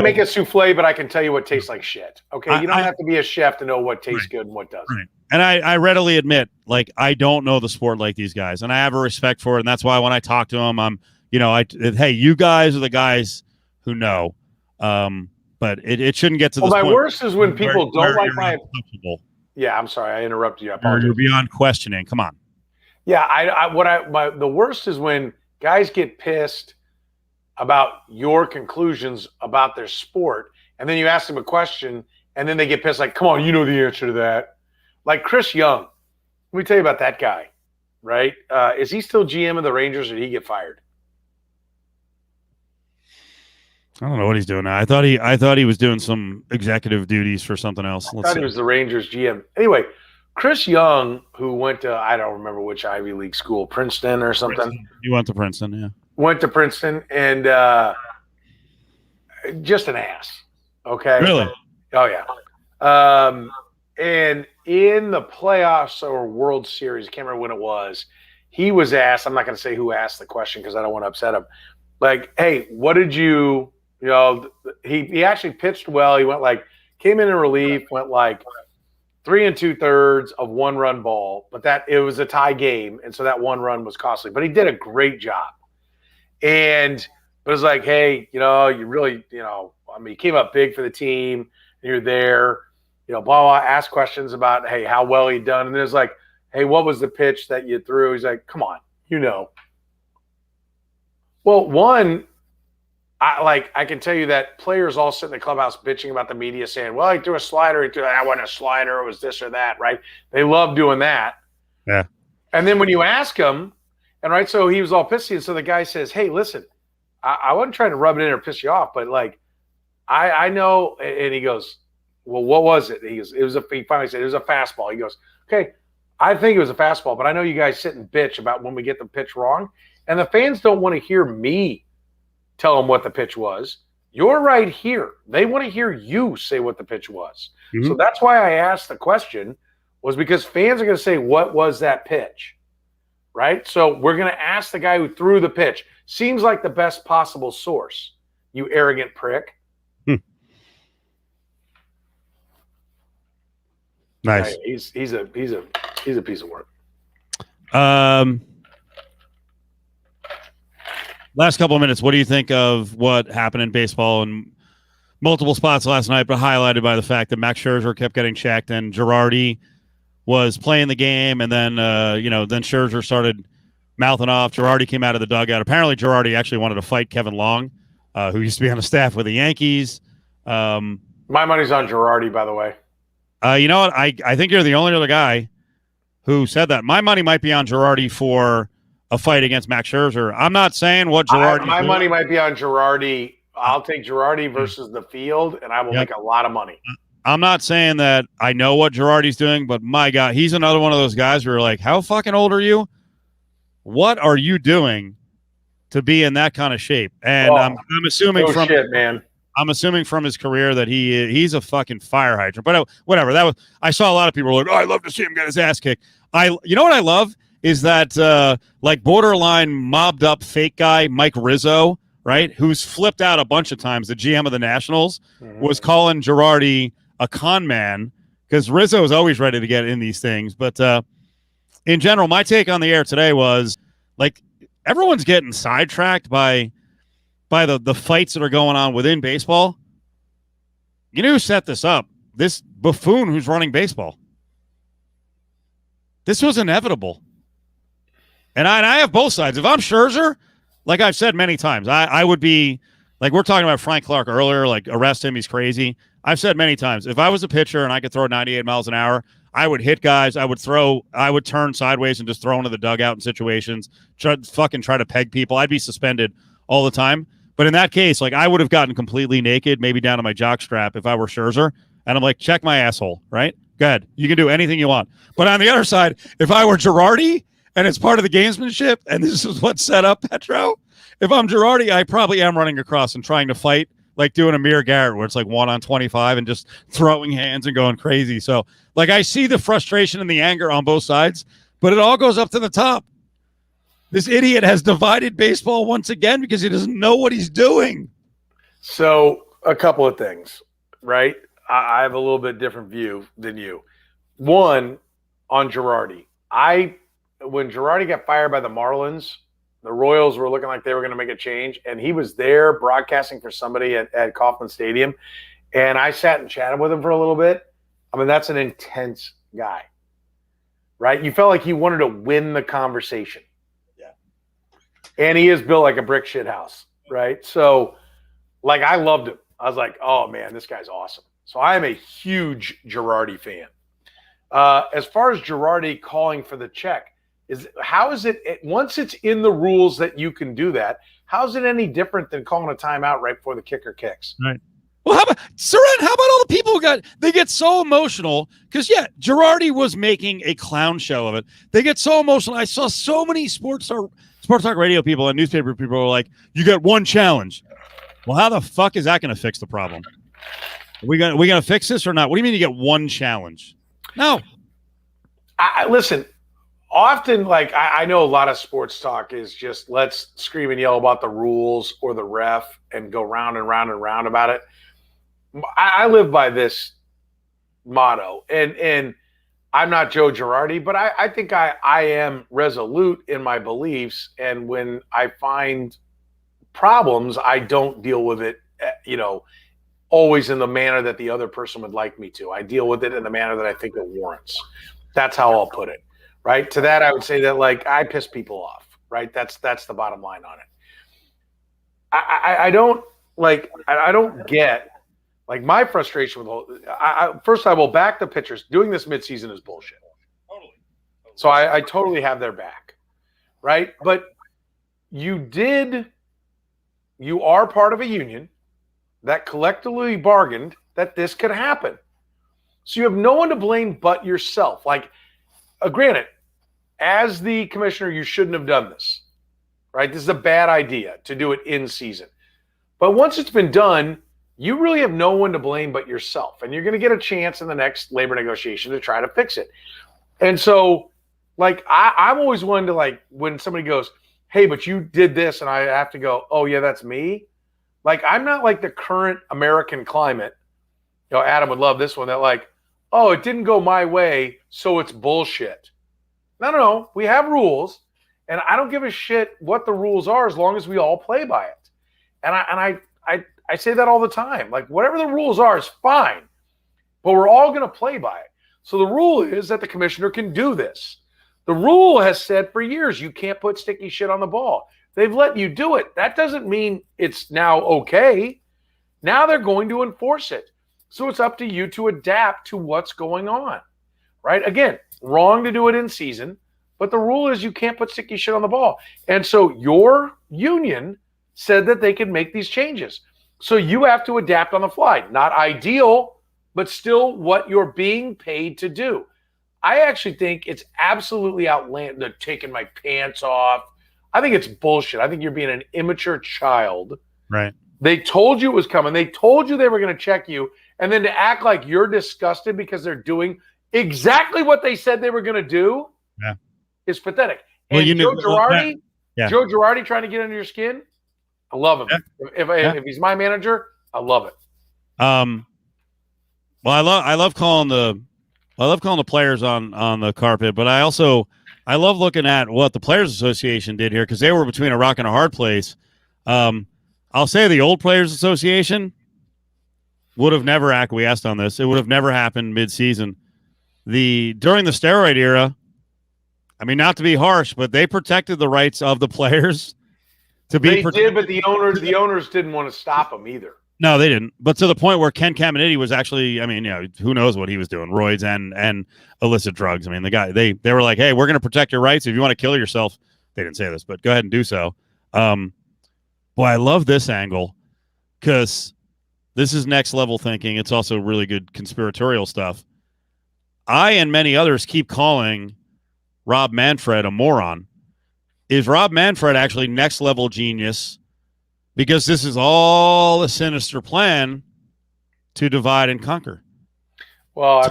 make a souffle, but I can tell you what tastes like shit. Okay, you don't have to be a chef to know what tastes good and what doesn't. Right. And I readily admit, like, I don't know the sport like these guys, and I have a respect for it, and that's why when I talk to them, I'm, hey, you guys are the guys who know. But it shouldn't get to this point. My worst is when people don't like my. Yeah, I'm sorry, I interrupted you. I apologize. You're beyond questioning. Come on. Yeah, the worst is when guys get pissed about your conclusions about their sport, and then you ask them a question, and then they get pissed like, come on, you know the answer to that. Like Chris Young. Let me tell you about that guy, right? Is he still GM of the Rangers, or did he get fired? I don't know what he's doing now. I thought he was doing some executive duties for something else. I thought he was the Rangers GM. Anyway, Chris Young, who went to, I don't remember which Ivy League school, Princeton or something. He went to Princeton, yeah. Went to Princeton, and just an ass. Okay. Really? Oh yeah. And in the playoffs or World Series, I can't remember when it was, he was asked. I'm not going to say who asked the question because I don't want to upset him. Like, hey, what did you? He actually pitched well. He came in relief, went like 3 2/3 of 1-run ball, but it was a tie game, and so that 1 run was costly. But he did a great job. But it was like, hey, you really, you came up big for the team, and you're there, blah, blah, ask questions about, hey, how well he done. And then it's like, hey, what was the pitch that you threw? He's like, come on, Well, one, I can tell you that players all sit in the clubhouse bitching about the media saying, well, he threw a slider. That wasn't a slider. It was this or that, right? They love doing that. Yeah. And then when you ask him, and right, so he was all pissy. And so the guy says, hey, listen, I wasn't trying to rub it in or piss you off, but I know. And he goes, well, what was it? He finally said, it was a fastball. He goes, okay, I think it was a fastball, but I know you guys sit and bitch about when we get the pitch wrong. And the fans don't want to hear me tell them what the pitch was. You're right here. They want to hear you say what the pitch was. Mm-hmm. So that's why I asked the question, was because fans are going to say, what was that pitch? Right? So we're going to ask the guy who threw the pitch. Seems like the best possible source, you arrogant prick. Nice. He's a piece of work. Last couple of minutes, what do you think of what happened in baseball in multiple spots last night, but highlighted by the fact that Max Scherzer kept getting checked and Girardi was playing the game, and then then Scherzer started mouthing off. Girardi came out of the dugout. Apparently, Girardi actually wanted to fight Kevin Long, who used to be on the staff with the Yankees. My money's on Girardi, by the way. You know what? I think you're the only other guy who said that. My money might be on Girardi for a fight against Max Scherzer. I'm not saying what Girardi. My money might be on Girardi. I'll take Girardi versus the field, and I will make a lot of money. I'm not saying that I know what Girardi's doing, but my God, he's another one of those guys where you're like, how fucking old are you? What are you doing to be in that kind of shape. And I'm assuming I'm assuming from his career that he's a fucking fire hydrant. But whatever. I saw a lot of people were like, "Oh, I'd love to see him get his ass kicked." You know what I love is that like borderline mobbed up fake guy Mike Rizzo, right, who's flipped out a bunch of times. The GM of the Nationals was calling Girardi a con man because Rizzo is always ready to get in these things. But in general, my take on the air today was like everyone's getting sidetracked by the fights that are going on within baseball. You know who set this up? This buffoon who's running baseball. This was inevitable. And I have both sides. If I'm Scherzer, like I've said many times, I would be, like we're talking about Frank Clark earlier, like arrest him, he's crazy. I've said many times, if I was a pitcher and I could throw 98 miles an hour, I would hit guys. I would turn sideways and just throw into the dugout in situations, try to peg people. I'd be suspended all the time. But in that case, like I would have gotten completely naked, maybe down to my jock strap if I were Scherzer. And I'm like, check my asshole, right? Go ahead. You can do anything you want. But on the other side, if I were Girardi and it's part of the gamesmanship and this is what set up Petro, if I'm Girardi, I probably am running across and trying to fight, like doing a Amir Garrett where it's like 1-on-25 and just throwing hands and going crazy. So like I see the frustration and the anger on both sides, but it all goes up to the top. This idiot has divided baseball once again because he doesn't know what he's doing. So a couple of things, right? I have a little bit different view than you. One, on Girardi. When Girardi got fired by the Marlins, the Royals were looking like they were going to make a change, and he was there broadcasting for somebody at Kauffman Stadium, and I sat and chatted with him for a little bit. I mean, that's an intense guy, right? You felt like he wanted to win the conversation. And he is built like a brick shit house, right? So, like, I loved him. I was like, oh, man, this guy's awesome. So I am a huge Girardi fan. As far as Girardi calling for the check, how is it once it's in the rules that you can do that, how is it any different than calling a timeout right before the kicker kicks? Right. Well, how about all the people who they get so emotional because, yeah, Girardi was making a clown show of it. They get so emotional. I saw so many sports talk radio people and newspaper people were like, you get one challenge. Well, how the fuck is that going to fix the problem? Are we gonna fix this or not? What do you mean you get one challenge? No. Listen, often, like, I know a lot of sports talk is just let's scream and yell about the rules or the ref and go round and round and round about it. I live by this motto, and I'm not Joe Girardi, but I think I am resolute in my beliefs. And when I find problems, I don't deal with it, always in the manner that the other person would like me to. I deal with it in the manner that I think it warrants. That's how I'll put it, right? To that, I would say that, like, I piss people off, right? That's the bottom line on it. I don't get. Like, my frustration with the whole first, I will back the pitchers. Doing this midseason is bullshit. Totally. So I totally have their back, right? But you are part of a union that collectively bargained that this could happen. So you have no one to blame but yourself. Like, granted, as the commissioner, you shouldn't have done this, right? This is a bad idea to do it in season. But once it's been done, you really have no one to blame but yourself. And you're going to get a chance in the next labor negotiation to try to fix it. And so, like, I'm always one to, like, when somebody goes, hey, but you did this, and I have to go, oh, yeah, that's me. Like, I'm not like the current American climate. Adam would love this one, that, like, oh, it didn't go my way, so it's bullshit. No. We have rules, and I don't give a shit what the rules are as long as we all play by it. And I say that all the time. Like, whatever the rules are is fine, but we're all going to play by it. So the rule is that the commissioner can do this. The rule has said for years you can't put sticky shit on the ball. They've let you do it. That doesn't mean it's now okay. Now they're going to enforce it. So it's up to you to adapt to what's going on, right? Again, wrong to do it in season, but the rule is you can't put sticky shit on the ball. And so your union said that they could make these changes. So you have to adapt on the fly. Not ideal, but still what you're being paid to do. I actually think it's absolutely outlandish. Taking my pants off. I think it's bullshit. I think you're being an immature child. Right. They told you it was coming. They told you they were going to check you. And then to act like you're disgusted because they're doing exactly what they said they were going to do is pathetic. Well, and Joe Girardi trying to get under your skin, I love him. Yeah. If he's my manager, I love it. Well, I love calling the players on the carpet, but I love looking at what the Players Association did here because they were between a rock and a hard place. I'll say the old Players Association would have never acquiesced on this. It would have never happened mid-season. During the steroid era, I mean, not to be harsh, but they protected the rights of the players to be. They did, but the owners didn't want to stop them either. No, they didn't. But to the point where Ken Caminiti was actually, I mean, who knows what he was doing, roids and illicit drugs. I mean, the guy, they were like, hey, we're going to protect your rights. If you want to kill yourself, they didn't say this, but go ahead and do so. Boy, I love this angle because this is next level thinking. It's also really good conspiratorial stuff. I and many others keep calling Rob Manfred a moron. Is Rob Manfred actually next level genius? Because this is all a sinister plan to divide and conquer. Well,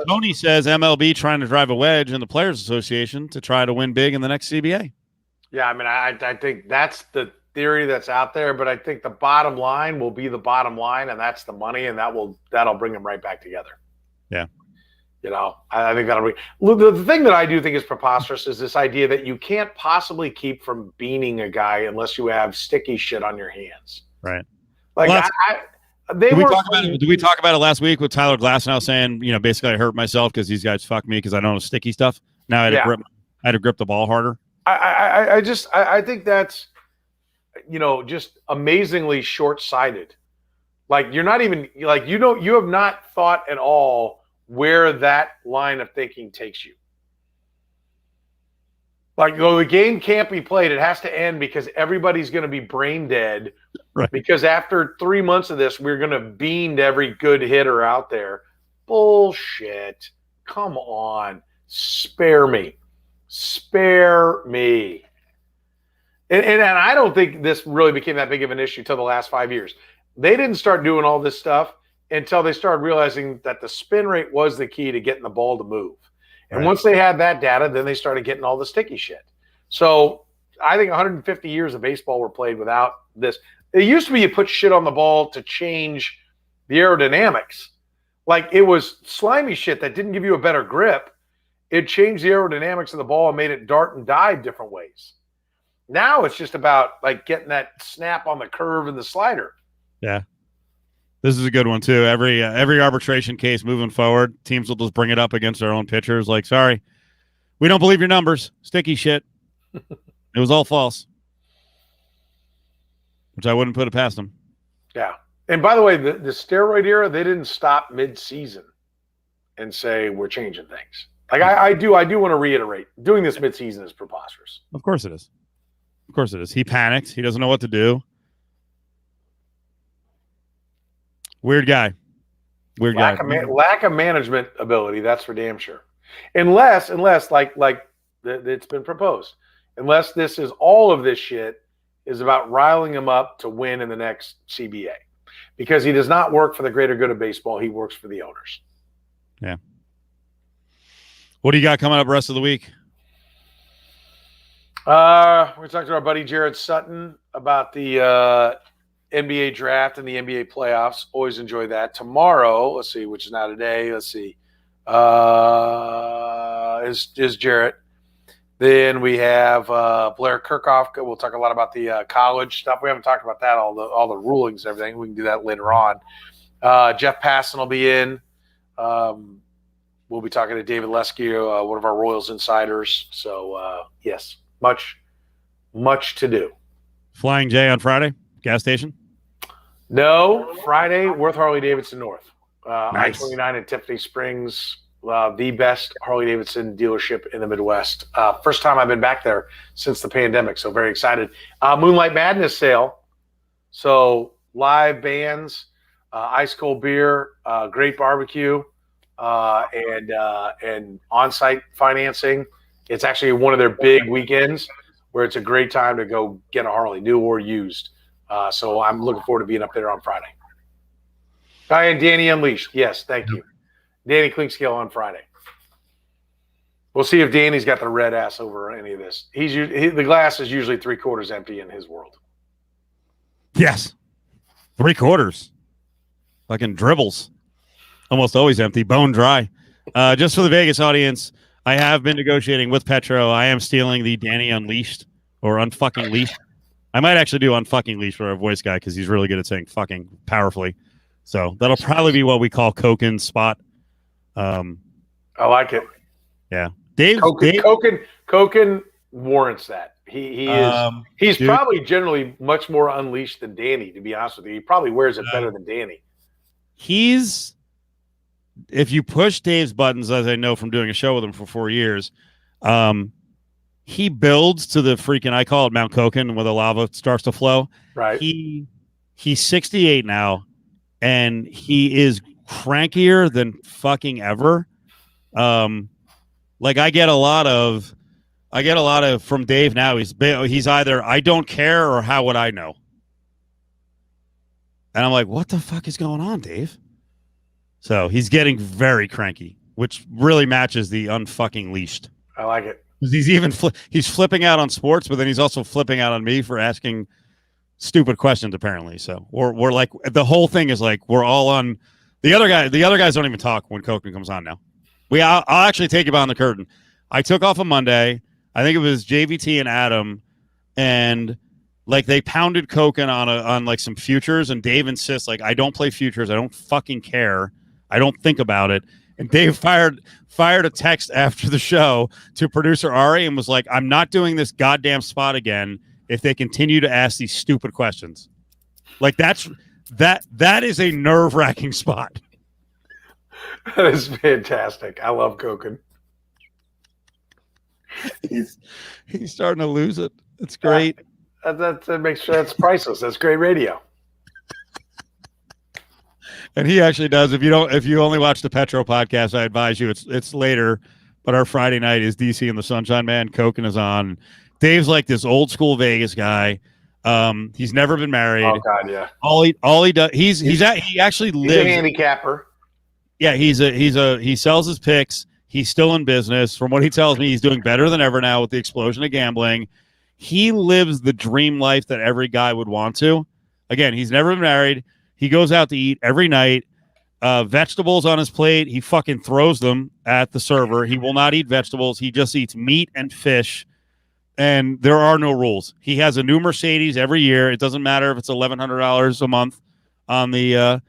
Tony says MLB trying to drive a wedge in the Players Association to try to win big in the next CBA. Yeah, I mean, I think that's the theory that's out there, but I think the bottom line will be the bottom line, and that's the money, and that'll bring them right back together. Yeah. I think that'll be the thing that I do think is preposterous is this idea that you can't possibly keep from beaning a guy unless you have sticky shit on your hands. Right. Like did we talk about it last week with Tyler Glasnow saying, basically I hurt myself because these guys fuck me because I don't have sticky stuff. Now I had to grip the ball harder. I think that's just amazingly short-sighted. Like you're not even like you have not thought at all where that line of thinking takes you. Like, the game can't be played. It has to end because everybody's going to be brain dead. Right. Because after 3 months of this, we're going to beam every good hitter out there. Bullshit. Come on. Spare me. And I don't think this really became that big of an issue until the last 5 years. They didn't start doing all this stuff until they started realizing that the spin rate was the key to getting the ball to move. And once they had that data, then they started getting all the sticky shit. So I think 150 years of baseball were played without this. It used to be you put shit on the ball to change the aerodynamics. Like it was slimy shit that didn't give you a better grip. It changed the aerodynamics of the ball and made it dart and dive different ways. Now it's just about like getting that snap on the curve and the slider. Yeah. This is a good one too. Every arbitration case moving forward, teams will just bring it up against their own pitchers. Like, sorry, we don't believe your numbers. Sticky shit. It was all false, which I wouldn't put it past them. Yeah. And by the way, the steroid era, they didn't stop mid-season and say we're changing things. Like I do want to reiterate, doing this mid-season is preposterous. Of course it is. Of course it is. He panicked. He doesn't know what to do. Weird guy. Lack of management ability, that's for damn sure. Unless like it's been proposed, unless this is all of this shit is about riling him up to win in the next CBA. Because he does not work for the greater good of baseball. He works for the owners. Yeah. What do you got coming up the rest of the week? We're going to talk to our buddy Jared Sutton about the NBA draft and the NBA playoffs. Always enjoy that. Tomorrow, let's see, which is not today. Let's see. Is Jarrett. Then we have Blair Kirchhoff. We'll talk a lot about the college stuff. We haven't talked about that, all the rulings and everything. We can do that later on. Jeff Passan will be in. We'll be talking to David Lesky, one of our Royals insiders. So, yes, much to do. Flying J on Friday? Gas station? No, Friday, Worth Harley-Davidson North. Nice. I-29 in Tiffany Springs, the best Harley-Davidson dealership in the Midwest. First time I've been back there since the pandemic, so very excited. Moonlight Madness sale. So live bands, ice cold beer, great barbecue, and on-site financing. It's actually one of their big weekends where it's a great time to go get a Harley, new or used. So I'm looking forward to being up there on Friday. And Danny Unleashed. Yes, thank you. Danny Clinkscale on Friday. We'll see if Danny's got the red ass over any of this. The glass is usually 3/4 empty in his world. Yes. 3/4. Fucking dribbles. Almost always empty. Bone dry. Just for the Vegas audience, I have been negotiating with Petro. I am stealing the Danny Unleashed or Unfucking Leashed. I might actually do Unfucking Leashed for our voice guy because he's really good at saying fucking powerfully. So that'll probably be what we call Koken's spot. I like it. Yeah. Dave Koken warrants that. He's dude, probably generally much more unleashed than Danny, to be honest with you. He probably wears it better than Danny. If you push Dave's buttons, as I know from doing a show with him for 4 years, he builds to the freaking, I call it Mount Koken, where the lava starts to flow. Right. He's 68 now, and he is crankier than fucking ever. Like I get a lot of from Dave now. He's either I don't care or how would I know? And I'm like, what the fuck is going on, Dave? So he's getting very cranky, which really matches the Unfucking Leashed. I like it. He's flipping out on sports, but then he's also flipping out on me for asking stupid questions, apparently. So we're like, the whole thing is like we're all on the other guy. The other guys don't even talk when Koken comes on now. I'll actually take you behind the curtain. I took off on Monday. I think it was JVT and Adam, and like they pounded Koken on like some futures, and Dave insists like I don't play futures. I don't fucking care. I don't think about it. And Dave fired a text after the show to producer Ari and was like, I'm not doing this goddamn spot again if they continue to ask these stupid questions. Like that is a nerve-wracking spot. That is fantastic. I love Koken. He's starting to lose it. It's great. That makes sure that's priceless. That's great radio. And he actually does. If you only watch the Petro podcast, I advise you. It's later, but our Friday night is DC and the Sunshine Man. Koken is on. Dave's like this old school Vegas guy. He's never been married. Oh God, yeah. All he does. He actually lives. He's a handicapper. Yeah, he sells his picks. He's still in business. From what he tells me, he's doing better than ever now with the explosion of gambling. He lives the dream life that every guy would want to. Again, he's never been married. He goes out to eat every night. Vegetables on his plate. He fucking throws them at the server. He will not eat vegetables. He just eats meat and fish. And there are no rules. He has a new Mercedes every year. It doesn't matter if it's $1,100 a month on the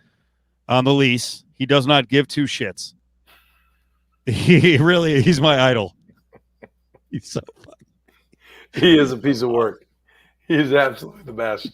lease. He does not give two shits. He's my idol. He's so funny. He is a piece of work. He's absolutely the best.